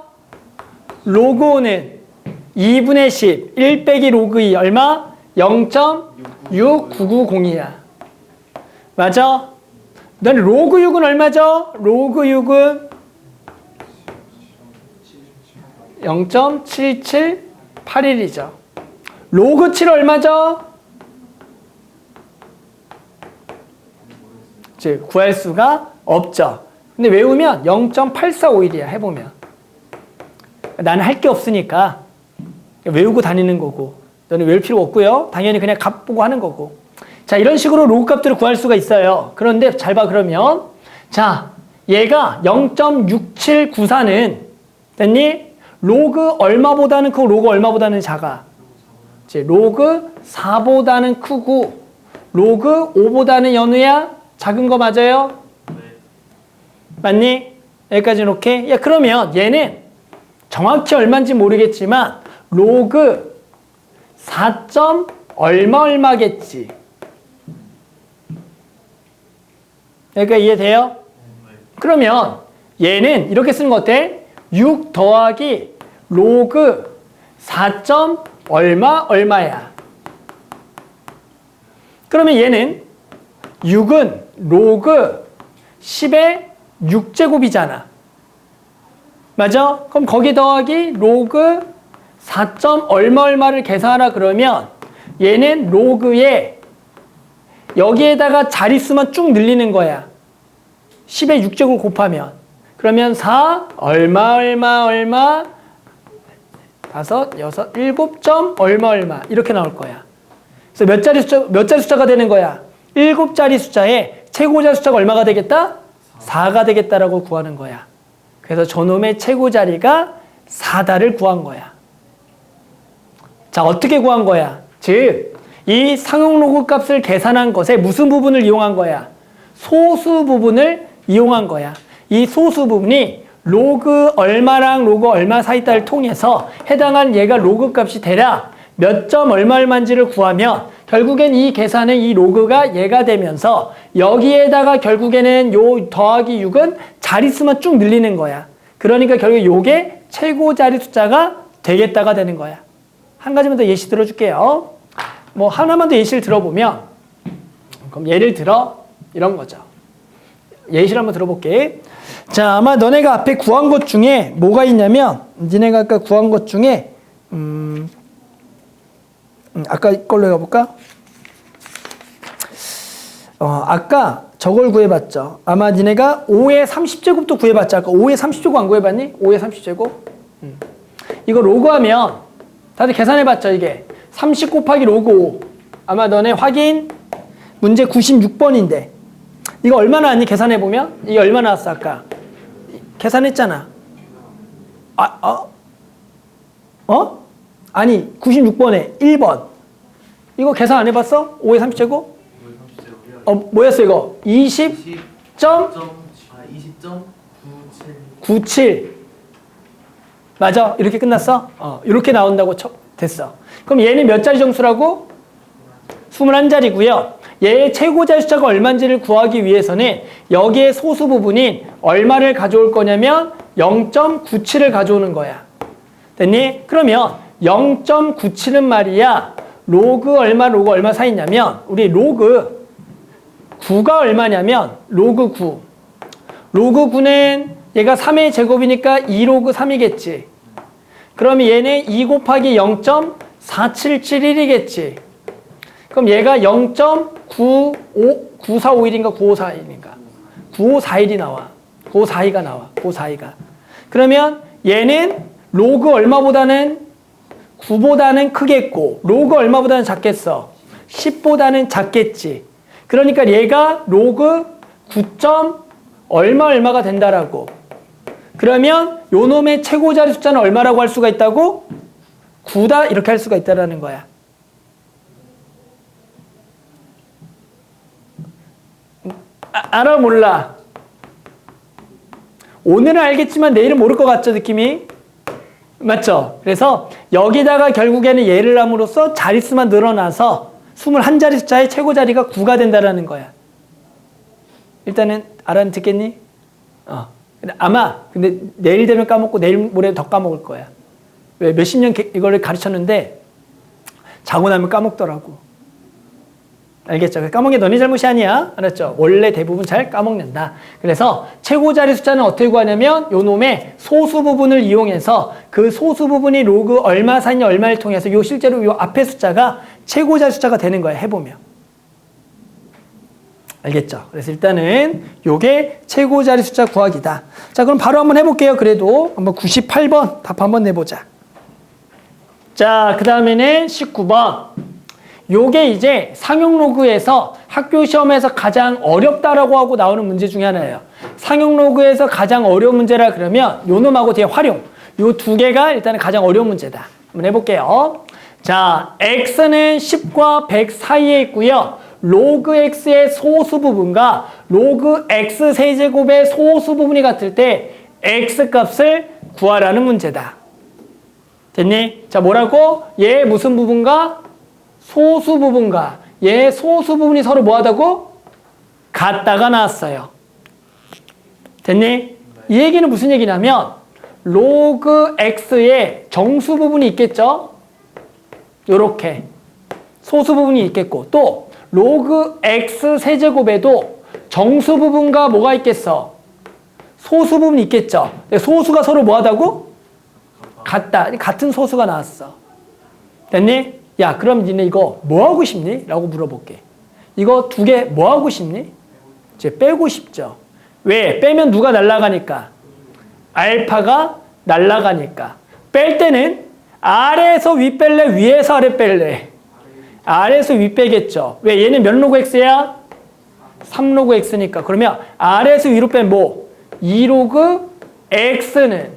로그 5는 2분의 10, 1 빼기 로그 2 얼마? 0.6990이야. 맞아? 그다음에 로그 6은 얼마죠? 로그 6은 0.7781이죠. 로그 7 얼마죠? 즉 구할 수가 없죠. 근데 외우면 0.845일이야. 해보면. 나는 할 게 없으니까 외우고 다니는 거고, 너는 외울 필요 없고요. 당연히 그냥 값 보고 하는 거고. 자, 이런 식으로 로그 값들을 구할 수가 있어요. 그런데 잘 봐, 그러면. 자, 얘가 0.6794는, 됐니? 로그 얼마보다는 크고 로그 얼마보다는 작아? 이제 로그 4보다는 크고 로그 5보다는 연우야? 작은 거 맞아요? 맞니? 여기까지는 오케이? 야, 그러면 얘는 정확히 얼마인지 모르겠지만 로그 4. 얼마겠지. 여기까지 이해돼요? 그러면 얘는 이렇게 쓰는 거 어때? 6 더하기 로그 4. 얼마야. 그러면 얘는 6은 로그 10의 6제곱이잖아. 맞아? 그럼 거기 더하기 로그 4. 얼마를 계산하라 그러면 얘는 로그에 여기에다가 자릿수만 쭉 늘리는 거야. 10의 6제곱 곱하면. 그러면 4 얼마 5, 6, 7점 얼마 이렇게 나올 거야. 그래서 몇 자리 숫자가 되는 거야? 7자리 숫자에 최고자 숫자가 얼마가 되겠다? 4가 되겠다라고 구하는 거야. 그래서 저놈의 최고 자리가 4다를 구한 거야. 자, 어떻게 구한 거야? 즉, 이 상용 로그 값을 계산한 것에 무슨 부분을 이용한 거야? 소수 부분을 이용한 거야. 이 소수 부분이 로그 얼마랑 로그 얼마 사이다를 통해서 해당한 얘가 로그 값이 대략 몇 점 얼마인지를 구하면 결국엔 이 계산은 이 로그가 얘가 되면서 여기에다가 결국에는 요 더하기 6은 자릿수만 쭉 늘리는 거야. 그러니까 결국 요게 최고 자리 숫자가 되겠다가 되는 거야. 한 가지만 더 예시 들어줄게요. 뭐 하나만 더 예시를 들어보면, 그럼 예를 들어 이런 거죠. 예시를 한번 들어볼게. 자, 아마 너네가 앞에 구한 것 중에 뭐가 있냐면, 니네가 아까 구한 것 중에 아까 이걸로 해볼까? 아까 저걸 구해봤죠. 아마 니네가 5의 30제곱도 구해봤지. 아까 5의 30제곱 안 구해봤니? 5의 30제곱? 이거 로그하면 다들 계산해봤죠. 이게 30 곱하기 로그 5. 아마 너네 확인 문제 96번인데 이거 얼마 나왔니? 계산해보면 이게 얼마 나왔어? 아까 계산했잖아. 아니 96번에 1번 이거 계산 안 해봤어? 5의 30제곱? 뭐였어 이거? 20.97 맞아? 이렇게 끝났어? 이렇게 나온다고 됐어. 그럼 얘는 몇 자리 정수라고? 21자리고요. 얘의 최고자 숫자가 얼마인지를 구하기 위해서는 여기에 소수 부분인 얼마를 가져올 거냐면 0.97을 가져오는 거야. 됐니? 그러면 0.97은 말이야. 로그 얼마 사이냐면 우리 로그 9가 얼마냐면 로그 9. 로그 9는 얘가 3의 제곱이니까 2로그 3이겠지. 그러면 얘는 2 곱하기 0.4771이겠지. 그럼 얘가 0.9451인가 9541인가 9541이 나와. 9542가 나와. 9542가. 그러면 얘는 로그 얼마보다는 9보다는 크겠고 로그 얼마보다는 작겠어? 10보다는 작겠지. 그러니까 얘가 로그 9. 얼마가 된다라고. 그러면 요 놈의 최고 자리 숫자는 얼마라고 할 수가 있다고? 9다 이렇게 할 수가 있다라는 거야. 알아 몰라? 오늘은 알겠지만 내일은 모를 것 같죠, 느낌이? 맞죠? 그래서 여기다가 결국에는 얘를 함으로써 자릿수만 늘어나서 21자리 숫자의 최고 자리가 9가 된다라는 거야. 일단은 알아듣겠니? 아마 근데 내일 되면 까먹고 내일 모레 더 까먹을 거야. 왜 몇십 년 이거를 가르쳤는데 자고 나면 까먹더라고. 알겠죠? 까먹은 게 너네 잘못이 아니야. 알았죠? 원래 대부분 잘 까먹는다. 그래서 최고 자리 숫자는 어떻게 구하냐면 요 놈의 소수 부분을 이용해서 그 소수 부분이 로그 얼마 사이냐 얼마를 통해서 요 실제로 요 앞에 숫자가 최고 자리 숫자가 되는 거야. 해보면. 알겠죠? 그래서 일단은 요게 최고 자리 숫자 구하기다. 자, 그럼 바로 한번 해볼게요. 그래도 한번 98번 답 한번 내보자. 자, 그 다음에는 19번. 요게 이제 상용 로그에서 학교 시험에서 가장 어렵다라고 하고 나오는 문제 중에 하나예요. 상용 로그에서 가장 어려운 문제라 그러면 요 놈하고 뒤에 활용. 요 두 개가 일단은 가장 어려운 문제다. 한번 해볼게요. 자, x는 10과 100 사이에 있고요. 로그 x의 소수 부분과 로그 x 세제곱의 소수 부분이 같을 때 x 값을 구하라는 문제다. 됐니? 자, 뭐라고? 얘 무슨 부분과? 소수 부분과 얘 소수 부분이 서로 뭐하다고? 같다가 나왔어요. 됐니? 이 얘기는 무슨 얘기냐면 로그 x의 정수 부분이 있겠죠? 요렇게 소수 부분이 있겠고 또 로그 x 세제곱에도 정수 부분과 뭐가 있겠어? 소수 부분이 있겠죠? 소수가 서로 뭐하다고? 같다. 같은 소수가 나왔어. 됐니? 야, 그럼 니네 이거 뭐 하고 싶니? 라고 물어볼게. 이거 두 개 뭐 하고 싶니? 이제 빼고 싶죠. 왜? 빼면 누가 날아가니까? 알파가 날아가니까. 뺄 때는 아래에서 위 뺄래? 위에서 아래 뺄래? 아래에서 위 빼겠죠. 왜? 얘는 몇 로그 x야? 3로그 x니까. 그러면 아래에서 위로 빼면 뭐? 2로그 x는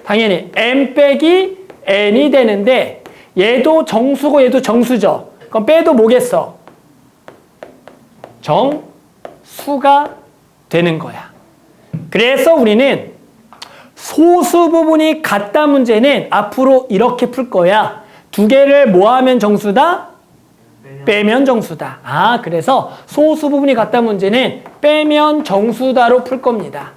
당연히 m 빼기 n이 되는데 얘도 정수고 얘도 정수죠. 그럼 빼도 뭐겠어? 정수가 되는 거야. 그래서 우리는 소수 부분이 같다 문제는 앞으로 이렇게 풀 거야. 두 개를 뭐 하면 정수다? 빼면 정수다. 아, 그래서 소수 부분이 같다 문제는 빼면 정수다로 풀 겁니다.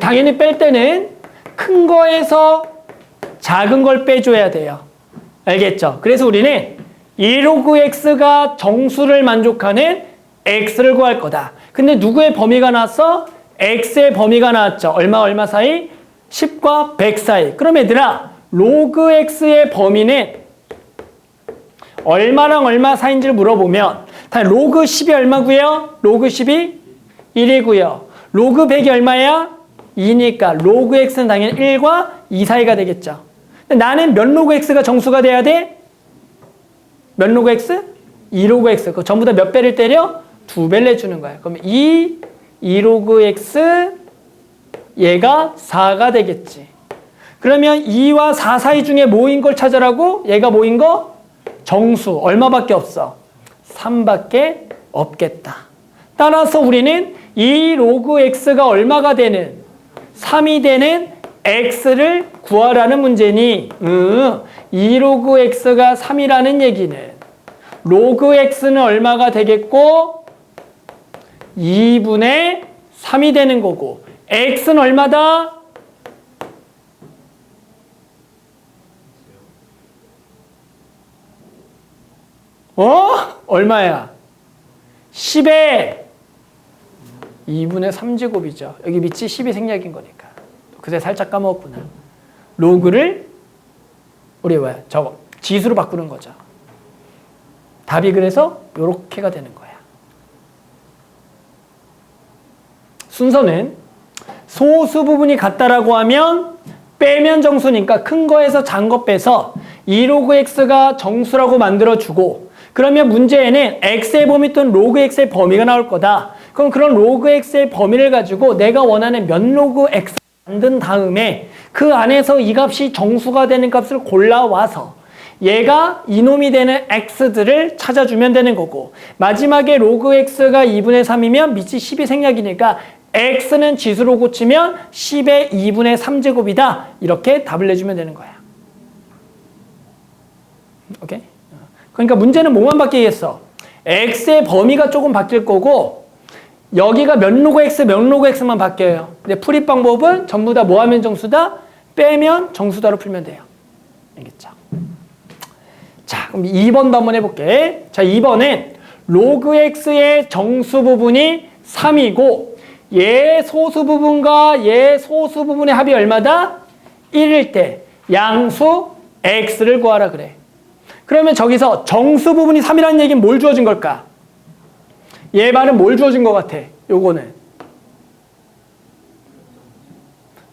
당연히 뺄 때는 큰 거에서 작은 걸 빼줘야 돼요. 알겠죠? 그래서 우리는 2로그 x가 정수를 만족하는 x를 구할 거다. 근데 누구의 범위가 나왔어? x의 범위가 나왔죠. 얼마 사이? 10과 100 사이. 그럼 얘들아, 로그 x의 범위는 얼마랑 얼마 사이인지를 물어보면 로그 10이 얼마고요? 로그 10이 1이고요. 로그 100이 얼마야? 2니까 로그 x는 당연히 1과 2 사이가 되겠죠. 근데 나는 몇 로그 x가 정수가 돼야 돼? 몇 로그 x? 2로그 x. 그거 전부 다 몇 배를 때려? 2배를 내주는 거야. 그럼 2로그 x 얘가 4가 되겠지. 그러면 2와 4 사이 중에 뭐인 걸 찾으라고? 얘가 뭐인 거? 정수. 얼마밖에 없어? 3밖에 없겠다. 따라서 우리는 2로그 x가 얼마가 되는? 3이 되는 x를 구하라는 문제니 2로그 x가 3이라는 얘기는 로그 x는 얼마가 되겠고 2분의 3이 되는 거고 x는 얼마다? 얼마야? 10에 2분의 3제곱이죠. 여기 밑이 10이 생략인 거니까. 그새 살짝 까먹었구나. 로그를 우리 저거 지수로 바꾸는 거죠. 답이 그래서 요렇게가 되는 거야. 순서는 소수 부분이 같다라고 하면 빼면 정수니까 큰 거에서 작은 거 빼서 2로그 x가 정수라고 만들어주고 그러면 문제에는 x의 범위 또는 로그 x의 범위가 나올 거다. 그럼 그런 로그 x의 범위를 가지고 내가 원하는 몇 로그 x 만든 다음에 그 안에서 이 값이 정수가 되는 값을 골라와서 얘가 이놈이 되는 x들을 찾아주면 되는 거고 마지막에 로그 x가 2분의 3이면 밑이 10이 생략이니까 x는 지수로 고치면 10의 2분의 3제곱이다. 이렇게 답을 내주면 되는 거야. 오케이? 그러니까 문제는 뭐만 바뀌겠어? x의 범위가 조금 바뀔 거고 여기가 몇 로그 x, 몇 로그 x만 바뀌어요. 근데 풀이 방법은 전부 다 뭐 하면 정수다? 빼면 정수다로 풀면 돼요. 알겠죠? 자, 그럼 2번도 한번 해볼게. 자, 2번은 로그 x의 정수 부분이 3이고 얘 소수 부분과 얘 소수 부분의 합이 얼마다? 1일 때 양수 x를 구하라 그래. 그러면 저기서 정수 부분이 3이라는 얘기는 뭘 주어진 걸까? 얘 말은 뭘 주어진 것 같아? 요거는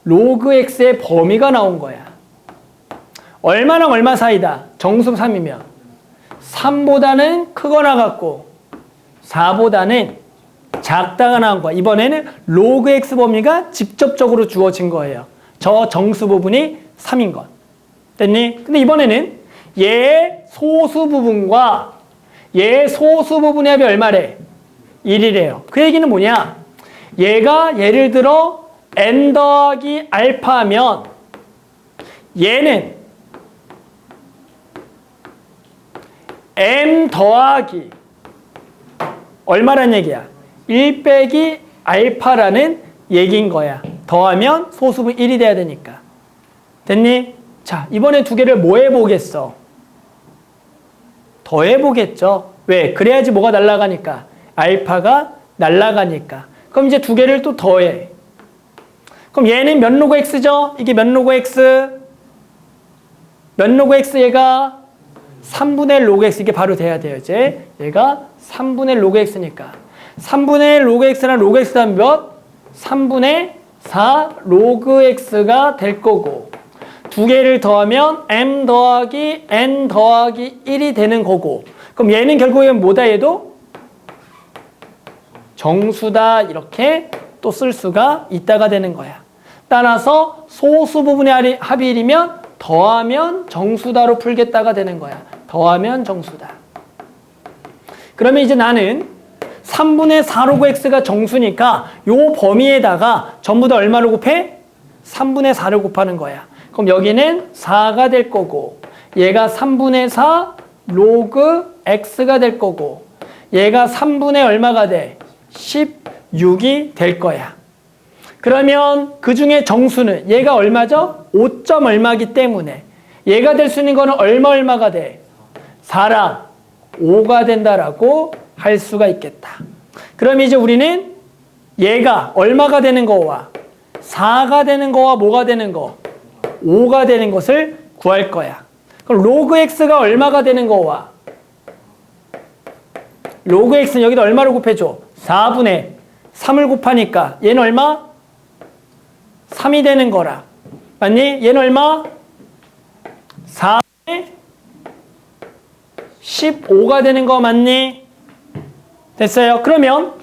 로그 x의 범위가 나온 거야. 얼마랑 얼마 사이다? 정수 3이면 3보다는 크거나 같고 4보다는 작다가 나온 거야. 이번에는 로그 x 범위가 직접적으로 주어진 거예요. 저 정수 부분이 3인 것. 됐니? 근데 이번에는 얘의 소수 부분과 얘의 소수 부분의 합이 얼마래? 1이래요. 그 얘기는 뭐냐? 얘가 예를 들어 n 더하기 알파면 얘는 m 더하기 얼마란 얘기야? 1 빼기 알파라는 얘기인 거야. 더하면 소수분 1이 돼야 되니까. 됐니? 자, 이번에 두 개를 뭐 해보겠어? 더해보겠죠. 왜? 그래야지 뭐가 날아가니까. 알파가 날아가니까. 그럼 이제 두 개를 또 더해. 그럼 얘는 몇 로그 x죠? 이게 몇 로그 x? 몇 로그 x 얘가? 3분의 1 로그 x. 이게 바로 돼야 돼요. 이제 얘가 3분의 1 로그 x니까. 3분의 1 로그 x랑 로그 x가 몇? 3분의 4 로그 x가 될 거고. 두 개를 더하면 m 더하기 n 더하기 1이 되는 거고. 그럼 얘는 결국엔 뭐다 얘도? 정수다 이렇게 또 쓸 수가 있다가 되는 거야. 따라서 소수 부분의 합이 1이면 더하면 정수다로 풀겠다가 되는 거야. 더하면 정수다. 그러면 이제 나는 3분의 4 로그 x가 정수니까 요 범위에다가 전부 다 얼마를 곱해? 3분의 4를 곱하는 거야. 그럼 여기는 4가 될 거고 얘가 3분의 4 로그 x가 될 거고 얘가 3분의 얼마가 돼? 16이 될 거야. 그러면 그 중에 정수는 얘가 얼마죠? 5점 얼마기 때문에 얘가 될 수 있는 거는 얼마가 돼? 4랑 5가 된다라고 할 수가 있겠다. 그럼 이제 우리는 얘가 얼마가 되는 거와 4가 되는 거와 뭐가 되는 거? 5가 되는 것을 구할 거야. 그럼 로그 x가 얼마가 되는 거와 로그 x는 여기다 얼마를 곱해줘? 4분의 3을 곱하니까 얘는 얼마? 3이 되는 거라. 맞니? 얘는 얼마? 4분의 15가 되는 거 맞니? 됐어요. 그러면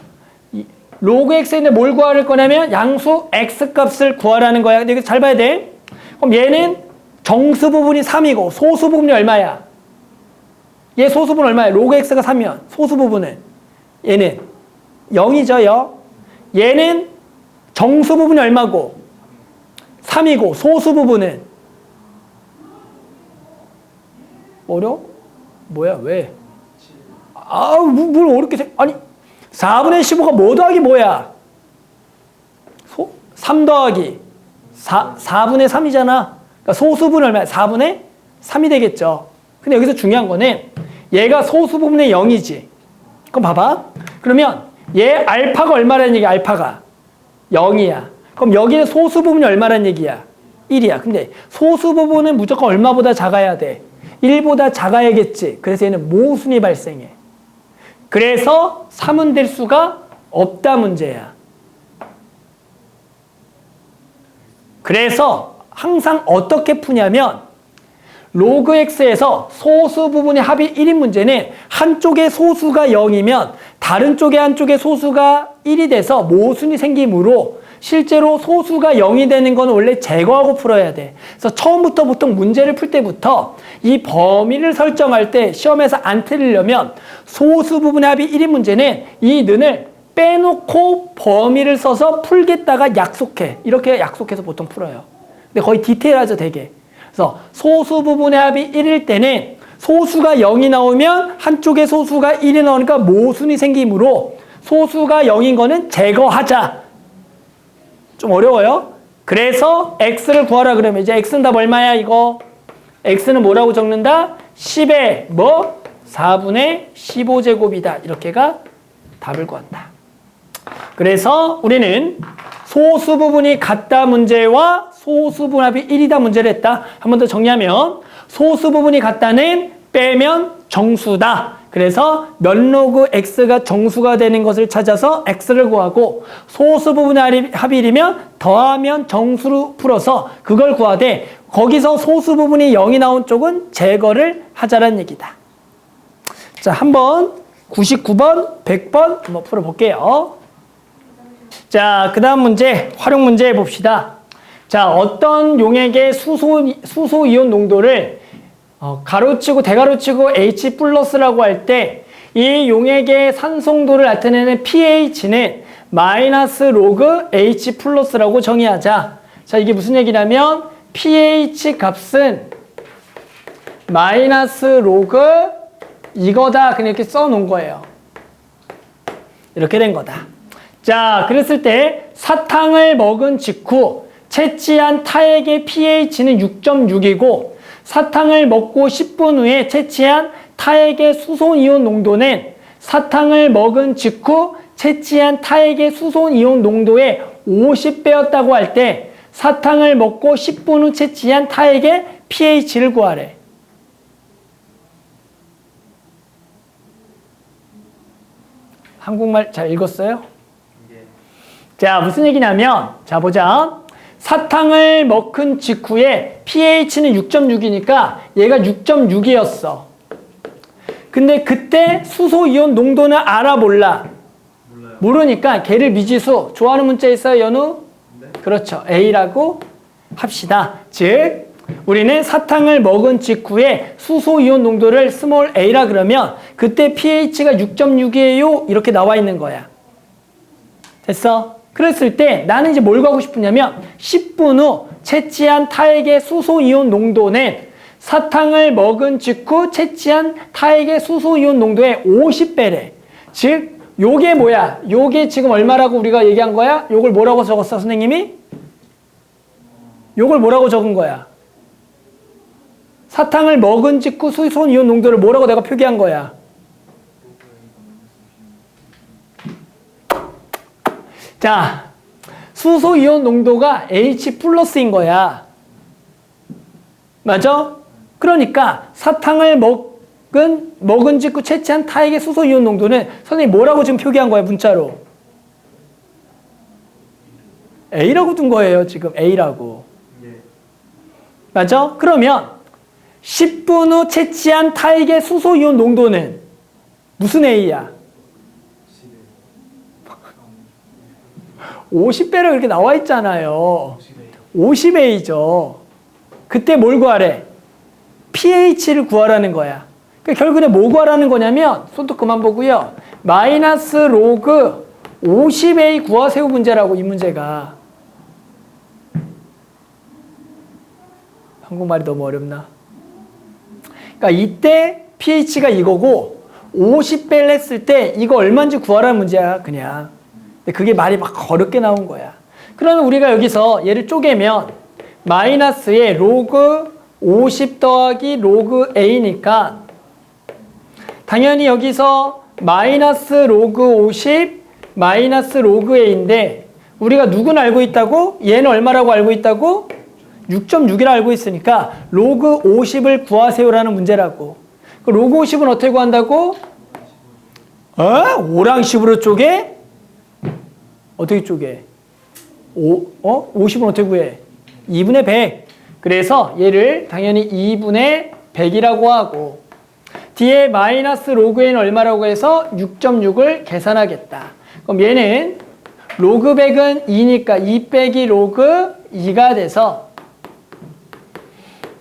로그 x인데 뭘 구할 거냐면 양수 x 값을 구하라는 거야. 근데 이거 잘 봐야 돼. 그럼 얘는 정수 부분이 3이고 소수 부분이 얼마야? 얘 소수 부분 얼마야? 로그 x가 3이면 소수 부분은 얘는 0이죠. 0. 얘는 정수 부분이 얼마고? 3이고 소수 부분은 어려워? 뭐야 왜? 뭘 어렵게 아니 4분의 15가 뭐 더하기 뭐야? 3 더하기 4분의 3이잖아. 그러니까 소수분 얼마야? 4분의 3이 되겠죠. 근데 여기서 중요한 거는 얘가 소수 부분의 0이지. 그럼 봐봐. 그러면 얘 알파가 얼마라는 얘기야? 알파가 0이야. 그럼 여기는 소수 부분이 얼마라는 얘기야? 1이야. 근데 소수 부분은 무조건 얼마보다 작아야 돼? 1보다 작아야겠지. 그래서 얘는 모순이 발생해. 그래서 3은 될 수가 없다 문제야. 그래서 항상 어떻게 푸냐면 로그 x에서 소수 부분의 합이 1인 문제는 한쪽의 소수가 0이면 다른 쪽에 한쪽의 소수가 1이 돼서 모순이 생기므로 실제로 소수가 0이 되는 건 원래 제거하고 풀어야 돼. 그래서 처음부터 보통 문제를 풀 때부터 이 범위를 설정할 때 시험에서 안 틀리려면 소수 부분의 합이 1인 문제는 이 는을 빼놓고 범위를 써서 풀겠다가 약속해. 이렇게 약속해서 보통 풀어요. 근데 거의 디테일하죠, 되게. 그래서 소수 부분의 합이 1일 때는 소수가 0이 나오면 한쪽에 소수가 1이 나오니까 모순이 생기므로 소수가 0인 거는 제거하자. 좀 어려워요? 그래서 x를 구하라 그러면 이제 x는 답 얼마야 이거? x는 뭐라고 적는다? 10의 뭐? 4분의 15제곱이다. 이렇게가 답을 구한다. 그래서 우리는 소수 부분이 같다 문제와 소수 분합이 1이다 문제를 했다. 한 번 더 정리하면 소수 부분이 같다는 빼면 정수다. 그래서 몇 로그 x가 정수가 되는 것을 찾아서 x를 구하고 소수 부분의 합일이면 더하면 정수로 풀어서 그걸 구하되 거기서 소수 부분이 0이 나온 쪽은 제거를 하자라는 얘기다. 자, 한번 99번, 100번 한번 풀어볼게요. 자, 그 다음 문제, 활용 문제 봅시다. 자, 어떤 용액의 수소 이온 농도를 가로치고 대가로치고 H 플러스라고 할 때 이 용액의 산성도를 나타내는 pH는 마이너스 로그 H 플러스라고 정의하자. 자, 이게 무슨 얘기냐면 pH 값은 마이너스 로그 이거다. 그냥 이렇게 써놓은 거예요. 이렇게 된 거다. 자, 그랬을 때 사탕을 먹은 직후 채취한 타액의 pH는 6.6이고 사탕을 먹고 10분 후에 채취한 타액의 수소이온 농도는 사탕을 먹은 직후 채취한 타액의 수소이온 농도의 50배였다고 할 때 사탕을 먹고 10분 후 채취한 타액의 pH를 구하래. 한국말 잘 읽었어요? 자, 무슨 얘기냐면, 자, 보자. 사탕을 먹은 직후에 pH는 6.6이니까 얘가 6.6이었어. 근데 그때 수소이온 농도는 알아, 몰라? 몰라요. 모르니까 걔를 미지수, 좋아하는 문자 있어요, 연우? 네. 그렇죠. A라고 합시다. 즉, 우리는 사탕을 먹은 직후에 수소이온 농도를 스몰 a라 그러면 그때 pH가 6.6이에요. 이렇게 나와 있는 거야. 됐어? 그랬을 때 나는 이제 뭘 가고 싶으냐면 10분 후 채취한 타액의 수소이온 농도는 사탕을 먹은 직후 채취한 타액의 수소이온 농도의 50배래. 즉, 요게 뭐야? 요게 지금 얼마라고 우리가 얘기한 거야? 요걸 뭐라고 적었어, 선생님이? 요걸 뭐라고 적은 거야? 사탕을 먹은 직후 수소이온 농도를 뭐라고 내가 표기한 거야? 자, 수소이온 농도가 H 플러스인 거야. 맞아? 그러니까 사탕을 먹은 직후 채취한 타액의 수소이온 농도는 선생님이 뭐라고 지금 표기한 거야, 문자로? A라고 둔 거예요, 지금 A라고. 예. 맞아? 그러면 10분 후 채취한 타액의 수소이온 농도는 무슨 A야? 50배로 이렇게 나와 있잖아요. 50A죠. 그때 뭘 구하래? pH를 구하라는 거야. 그러니까 결국에 뭐 구하라는 거냐면, 손도 그만 보고요. 마이너스 로그 50A 구하세요 문제라고, 이 문제가. 한국말이 너무 어렵나? 그러니까 이때 pH가 이거고 50배를 했을 때 이거 얼마인지 구하라는 문제야, 그냥. 근데 그게 말이 막 어렵게 나온 거야. 그러면 우리가 여기서 얘를 쪼개면 마이너스에 로그 50 더하기 로그 A니까 당연히 여기서 마이너스 로그 50 마이너스 로그 A인데 우리가 누구는 알고 있다고? 얘는 얼마라고 알고 있다고? 6.6이라 알고 있으니까 로그 50을 구하세요라는 문제라고. 그 로그 50은 어떻게 구한다고? 5랑 10으로 쪼개? 어떻게 쪼개? 50은 어떻게 구해? 2분의 100. 그래서 얘를 당연히 2분의 100이라고 하고 뒤에 마이너스 로그 A는 얼마라고 해서 6.6을 계산하겠다. 그럼 얘는 로그 100은 2니까 2 빼기 로그 2가 돼서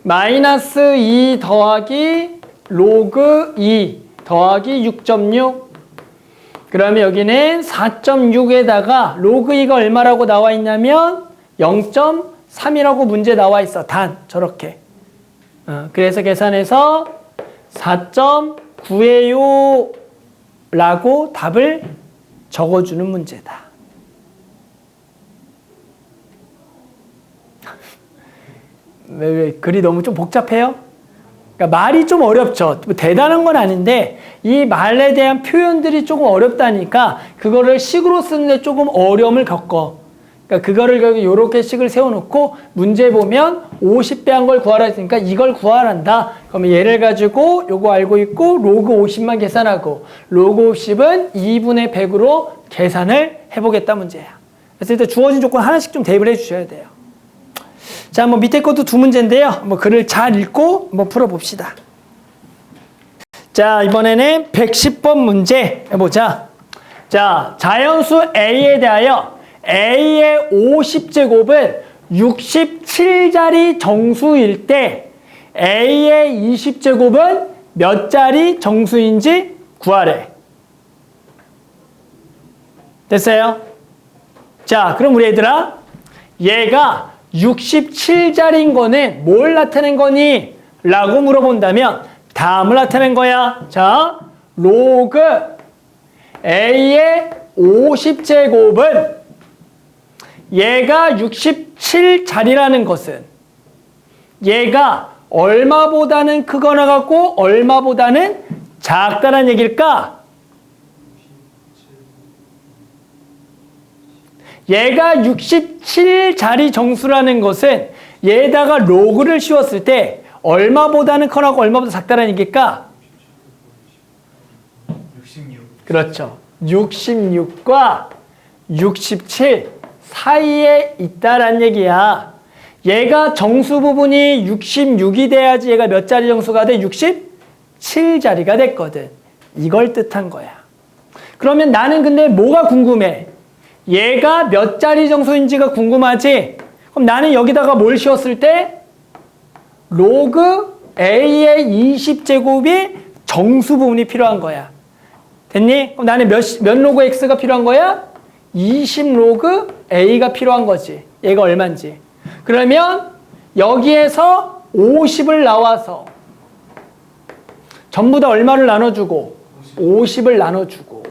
마이너스 2 더하기 로그 2 더하기 6.6. 그러면 여기는 4.6에다가 로그 2가 얼마라고 나와 있냐면 0.3이라고 문제 나와 있어. 단 저렇게. 그래서 계산해서 4.9예요 라고 답을 적어주는 문제다. 왜 글이 너무 좀 복잡해요? 그러니까 말이 좀 어렵죠. 뭐 대단한 건 아닌데 이 말에 대한 표현들이 조금 어렵다니까 그거를 식으로 쓰는데 조금 어려움을 겪어. 그러니까 그거를 결국 요렇게 식을 세워놓고 문제 보면 50배 한 걸 구하라 했으니까 이걸 구하란다. 그러면 얘를 가지고 요거 알고 있고 로그 50만 계산하고 로그 50은 2분의 100으로 계산을 해보겠다 문제야. 그래서 일단 주어진 조건 하나씩 좀 대입을 해주셔야 돼요. 자, 뭐 밑에 것도 두 문제인데요. 뭐 글을 잘 읽고 한번 풀어봅시다. 자, 이번에는 110번 문제 해보자. 자, 자연수 A에 대하여 A의 50제곱은 67자리 정수일 때 A의 20제곱은 몇 자리 정수인지 구하래. 됐어요? 자, 그럼 우리 얘들아, 얘가 67자리인 거는 뭘 나타낸 거니? 라고 물어본다면 다음을 나타낸 거야. 자, 로그 A의 50제곱은 얘가 67자리라는 것은 얘가 얼마보다는 크거나 같고 얼마보다는 작다는 얘기일까? 얘가 67자리 정수라는 것은 얘에다가 로그를 씌웠을 때 얼마보다는 커나 하고 얼마보다 작다는 얘기일까? 66. 그렇죠. 66과 67 사이에 있다란 얘기야. 얘가 정수 부분이 66이 돼야지 얘가 몇 자리 정수가 돼? 67자리가 됐거든. 이걸 뜻한 거야. 그러면 나는 근데 뭐가 궁금해? 얘가 몇 자리 정수인지가 궁금하지? 그럼 나는 여기다가 뭘 씌웠을 때? 로그 A의 20제곱이 정수 부분이 필요한 거야. 됐니? 그럼 나는 몇 로그 X가 필요한 거야? 20 로그 A가 필요한 거지. 얘가 얼마인지. 그러면 여기에서 50을 나와서 전부 다 얼마를 나눠주고 50을 나눠주고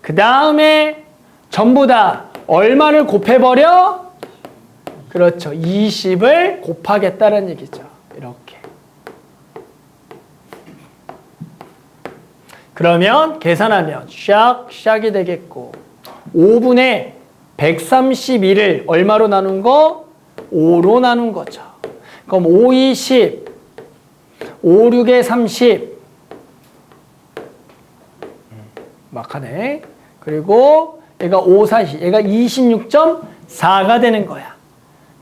그 다음에 전부 다 얼마를 곱해버려? 그렇죠. 20을 곱하겠다는 얘기죠. 이렇게. 그러면 계산하면 샥이 되겠고 5분의 131을 얼마로 나눈 거? 5로 나눈 거죠. 그럼 5, 2, 10, 5, 6에 30 막하네. 그리고 얘가 5, 4, 얘가 26.4가 되는 거야.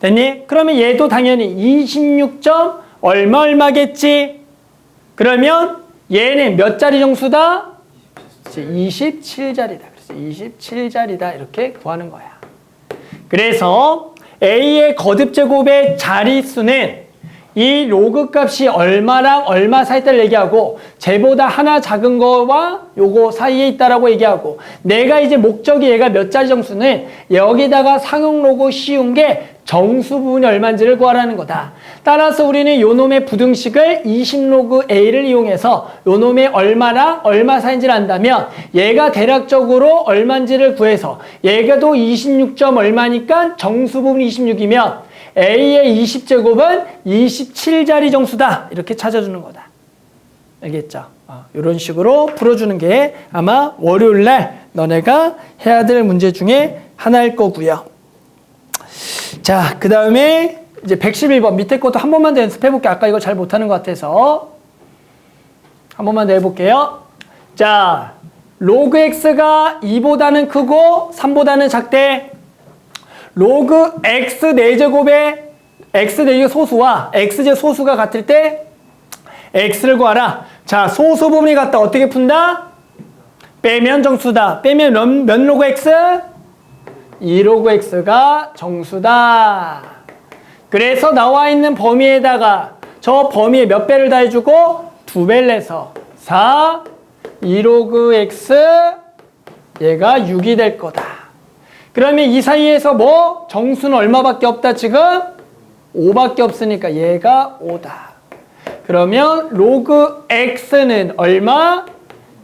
됐니? 그러면 얘도 당연히 26. 얼마겠지? 그러면 얘는 몇 자리 정수다? 27자리다. 그래서 27자리다. 이렇게 구하는 거야. 그래서 A의 거듭제곱의 자리수는 이 로그 값이 얼마랑 얼마 사이 있다를 얘기하고 쟤보다 하나 작은 거와 요거 사이에 있다라고 얘기하고 내가 이제 목적이 얘가 몇 자리 정수는 여기다가 상용 로그 씌운 게 정수 부분이 얼마인지를 구하라는 거다. 따라서 우리는 요놈의 부등식을 20로그 A를 이용해서 요놈의 얼마랑 얼마 사이인지를 안다면 얘가 대략적으로 얼마인지를 구해서 얘가도 26. 얼마니까 정수 부분이 26이면 A의 20제곱은 27자리 정수다. 이렇게 찾아주는 거다. 알겠죠? 이런 식으로 풀어주는 게 아마 월요일날 너네가 해야 될 문제 중에 하나일 거고요. 자, 그 다음에 이제 111번 밑에 것도 한 번만 더 연습해볼게요. 아까 이거 잘 못하는 것 같아서 한 번만 더 해볼게요. 자, 로그 x가 2보다는 크고 3보다는 작대. 로그 x 4제곱에 x 4개 소수와 x제 소수가 같을 때 x를 구하라. 자, 소수 부분이 같다. 어떻게 푼다? 빼면 정수다. 빼면 몇 로그 x? 2로그 x가 정수다. 그래서 나와 있는 범위에다가 저 범위에 몇 배를 더해주고 2배를 내서 4, 2로그 x 얘가 6이 될 거다. 그러면 이 사이에서 뭐? 정수는 얼마밖에 없다 지금? 5밖에 없으니까 얘가 5다. 그러면 로그 x는 얼마?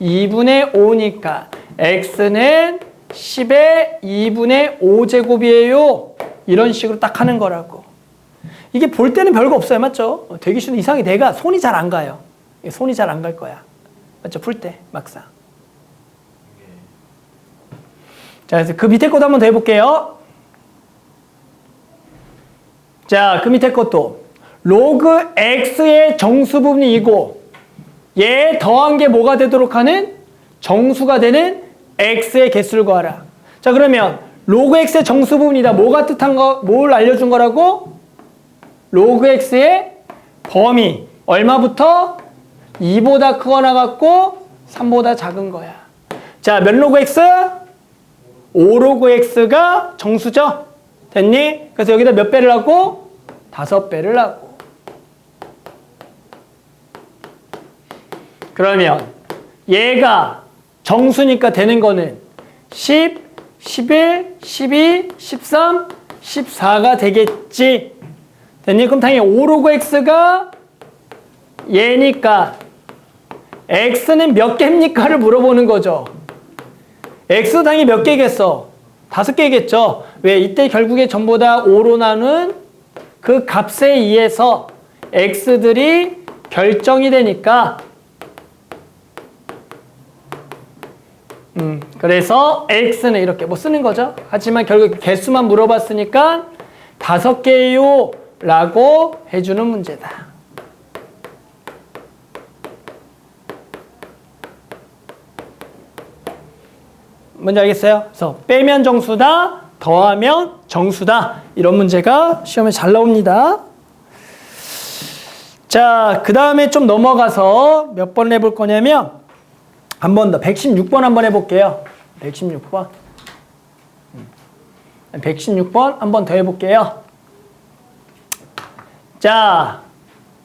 2분의 5니까 x는 10의 2분의 5제곱이에요. 이런 식으로 딱 하는 거라고. 이게 볼 때는 별거 없어요. 맞죠? 되기 쉬운 이상이 내가 손이 잘 안 가요. 손이 잘 안 갈 거야. 맞죠? 풀 때 막상. 자, 그래서 그 밑에 것도 한번 더 해볼게요. 자, 그 밑에 것도 로그 x의 정수 부분이 이고 얘 더한 게 뭐가 되도록 하는 정수가 되는 x의 개수를 구하라. 자, 그러면 로그 x의 정수 부분이다. 뭐가 뜻한 거, 뭘 알려준 거라고? 로그 x의 범위. 얼마부터? 2보다 크거나 같고 3보다 작은 거야. 자, 몇 로그 x? 5 로그 x가 정수죠? 됐니? 그래서 여기다 몇 배를 하고? 5배를 하고. 그러면 얘가 정수니까 되는 거는 10, 11, 12, 13, 14가 되겠지. 됐니? 그럼 당연히 5 로그 x가 얘니까 x는 몇 개입니까를 물어보는 거죠. x도 당연히 몇 개겠어? 5개겠죠. 왜? 이때 결국에 전부 다 5로 나눈 그 값에 의해서 x들이 결정이 되니까 그래서 x는 이렇게 뭐 쓰는 거죠. 하지만 결국 개수만 물어봤으니까 5개요 라고 해주는 문제다. 뭔지 알겠어요? 그래서 빼면 정수다, 더하면 정수다. 이런 문제가 시험에 잘 나옵니다. 자, 그 다음에 좀 넘어가서 몇 번 해볼 거냐면 한 번 더 116번 한번 해볼게요. 116번. 116번 한번 더 해볼게요. 자,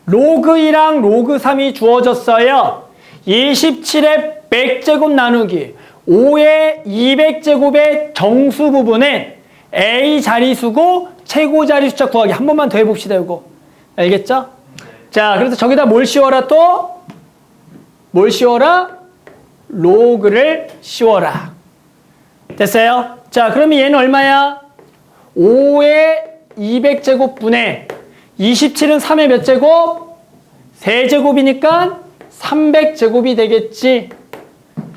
로그 2랑 로그 3이 주어졌어요. 27의 100제곱 나누기 5의 200제곱의 정수 부분은 A 자리수고 최고 자리 숫자 구하기. 한 번만 더 해봅시다. 이거 알겠죠? 자, 그래서 저기다 뭘 씌워라 또? 뭘 씌워라? 로그를 씌워라. 됐어요? 자, 그러면 얘는 얼마야? 5의 200제곱 분의 27은 3의 몇 제곱? 3제곱이니까 300제곱이 되겠지.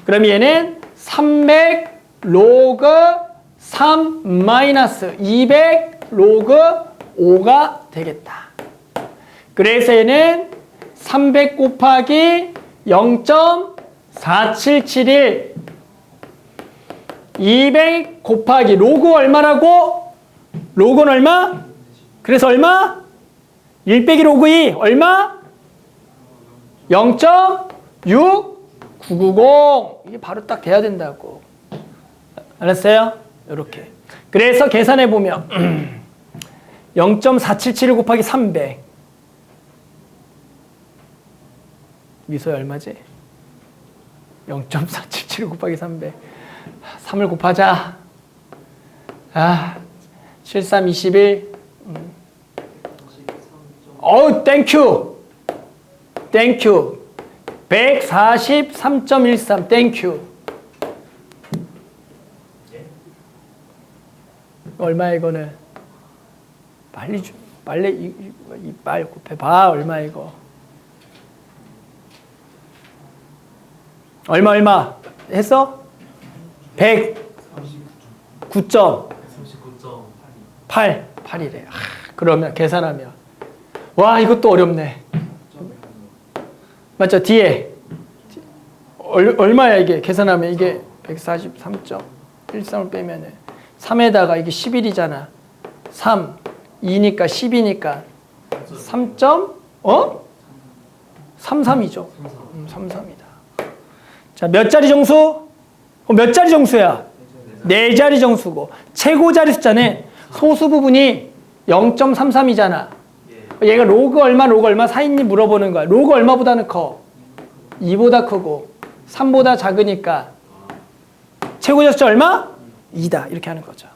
그럼 얘는 300 로그 3 마이너스 200 로그 5가 되겠다. 그래서 얘는 300 곱하기 0.4771 200 곱하기 로그 얼마라고? 로그는 얼마? 그래서 얼마? 1 빼기 로그 2 얼마? 0.6990 이게 바로 딱 돼야 된다고. 알았어요? 이렇게. 그래서 계산해 보면 0.477 곱하기 300 미소야 얼마지? 0.477 곱하기 300 3을 곱하자. 73, 21 어우 땡큐 143.13 땡큐. 얼마야 이거는? 빨리 이빨 곱해봐. 얼마 이거? 얼마 했어? 109.8이래. 그러면 계산하면 와 이것도 어렵네. 맞죠? 뒤에 얼마야 이게? 계산하면 이게 143.13을 빼면은 3에다가 이게 11이잖아. 3, 2니까 10이니까 33이죠. 33이다. 자, 몇 자리 정수? 몇 자리 정수야? 4자리 정수고 최고 자리 숫자는 소수 부분이 0.33이잖아. 얘가 로그 얼마 사인이 물어보는 거야. 로그 얼마보다는 커? 2보다 크고 3보다 작으니까 최고 자리 숫자 얼마? 2다. 이렇게 하는 거죠.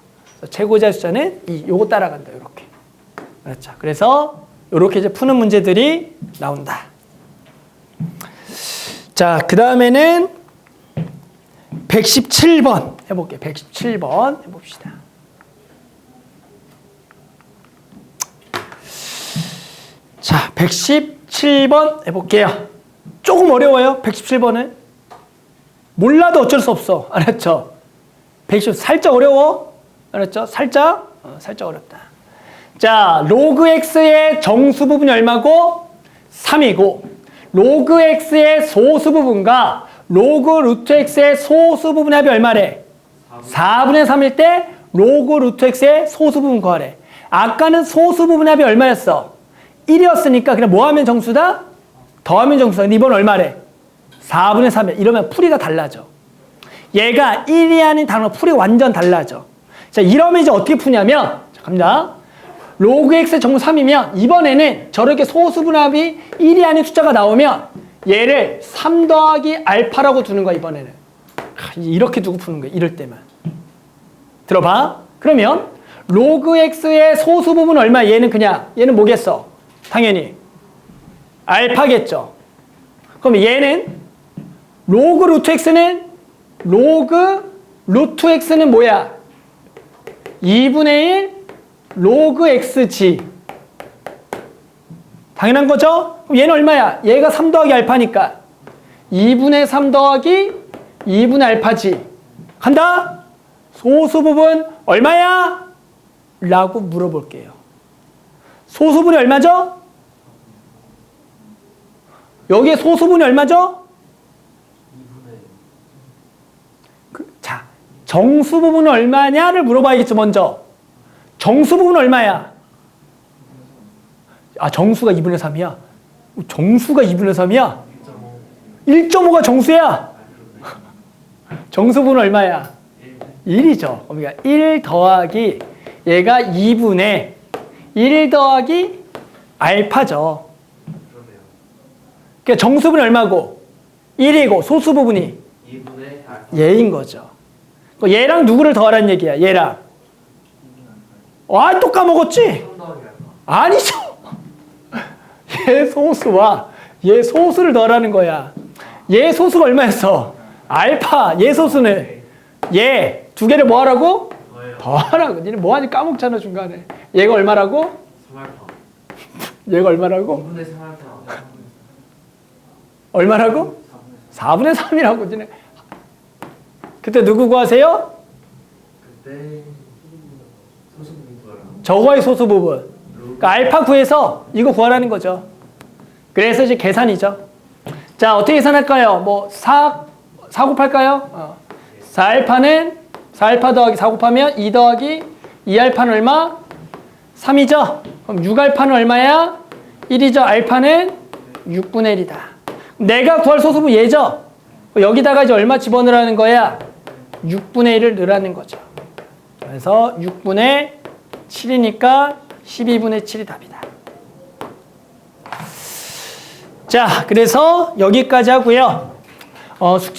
최고 자리 숫자는 2. 요거 따라간다. 이렇게. 그렇죠. 그래서 이렇게 이제 푸는 문제들이 나온다. 자, 그 다음에는 117번 해볼게요. 117번 해봅시다. 자, 117번 해볼게요. 조금 어려워요. 117번은. 몰라도 어쩔 수 없어. 알았죠? 110 살짝 어려워. 알았죠? 살짝 어렵다. 자, 로그 x의 정수 부분이 얼마고? 3이고 로그 x의 소수 부분과 로그 루트 x의 소수 부분의 합이 얼마래? 4분의 3일 때 로그 루트 x의 소수 부분 구하래. 아까는 소수 부분의 합이 얼마였어? 1이었으니까 그냥 뭐 하면 정수다? 더하면 정수다. 근데 이번 얼마래? 4분의 3이야. 이러면 풀이가 달라져. 얘가 1이 아닌 단어 풀이가 완전 달라져. 자, 이러면 이제 어떻게 푸냐면, 자, 갑니다. 로그 x의 정수 3이면 이번에는 저렇게 소수분합이 1이 아닌 숫자가 나오면 얘를 3 더하기 알파라고 두는 거야, 이번에는. 이렇게 두고 푸는 거야, 이럴 때만. 들어봐. 그러면 로그 x의 소수 부분은 얼마야? 얘는 뭐겠어? 당연히 알파겠죠. 그럼 얘는 로그 루트 x는 뭐야? 2분의 1 로그 xg. 당연한 거죠? 그럼 얘는 얼마야? 얘가 3 더하기 알파니까 2분의 3 더하기 2분의 알파지. 간다? 소수 부분 얼마야? 라고 물어볼게요. 소수분이 얼마죠? 여기에 소수분이 얼마죠? 자, 정수 부분은 얼마냐를 물어봐야겠죠, 먼저. 정수 부분은 얼마야? 아, 정수가 2분의 3이야? 정수가 2분의 3이야? 1.5가 정수야? 정수 부분은 얼마야? 1이죠. 그러니까 1 더하기 얘가 2분의 1 더하기 알파죠. 그러니까 정수 부분이 얼마고? 1이고 소수 부분이 2분의 알파. 얘인 거죠. 얘랑 누구를 더하라는 얘기야? 얘랑. 아, 또 까먹었지? 3 더하기 알파. 아니죠. 얘 소수와 얘 소수를 더하라는 거야. 얘 소수가 얼마였어? 알파. 얘 소수는 얘 두 개를 뭐 하라고? 더하라고. 니네 뭐 하니 까먹잖아, 중간에. 얘가 얼마라고? 3알파. 얘가 얼마라고? 2분의 3알파. 얼마라고? 4분의 3이라고. 니네. 그때 누구 구하세요? 그때 소수분이 구하라. 저거의 소수 부분. 그러니까 알파 구해서 이거 구하라는 거죠. 그래서 이제 계산이죠. 자, 어떻게 계산할까요? 뭐 4 곱할까요? 4알파 더하기 4 곱하면 2 더하기 2알파는 얼마? 3이죠? 그럼 6알파는 얼마야? 1이죠. 알파는 6분의 1이다. 내가 구할 소수분 얘죠? 여기다가 이제 얼마 집어넣으라는 거야? 6분의 1을 넣으라는 거죠. 그래서 6분의 7이니까 12분의 7이 답이다. 자, 그래서 여기까지 하고요.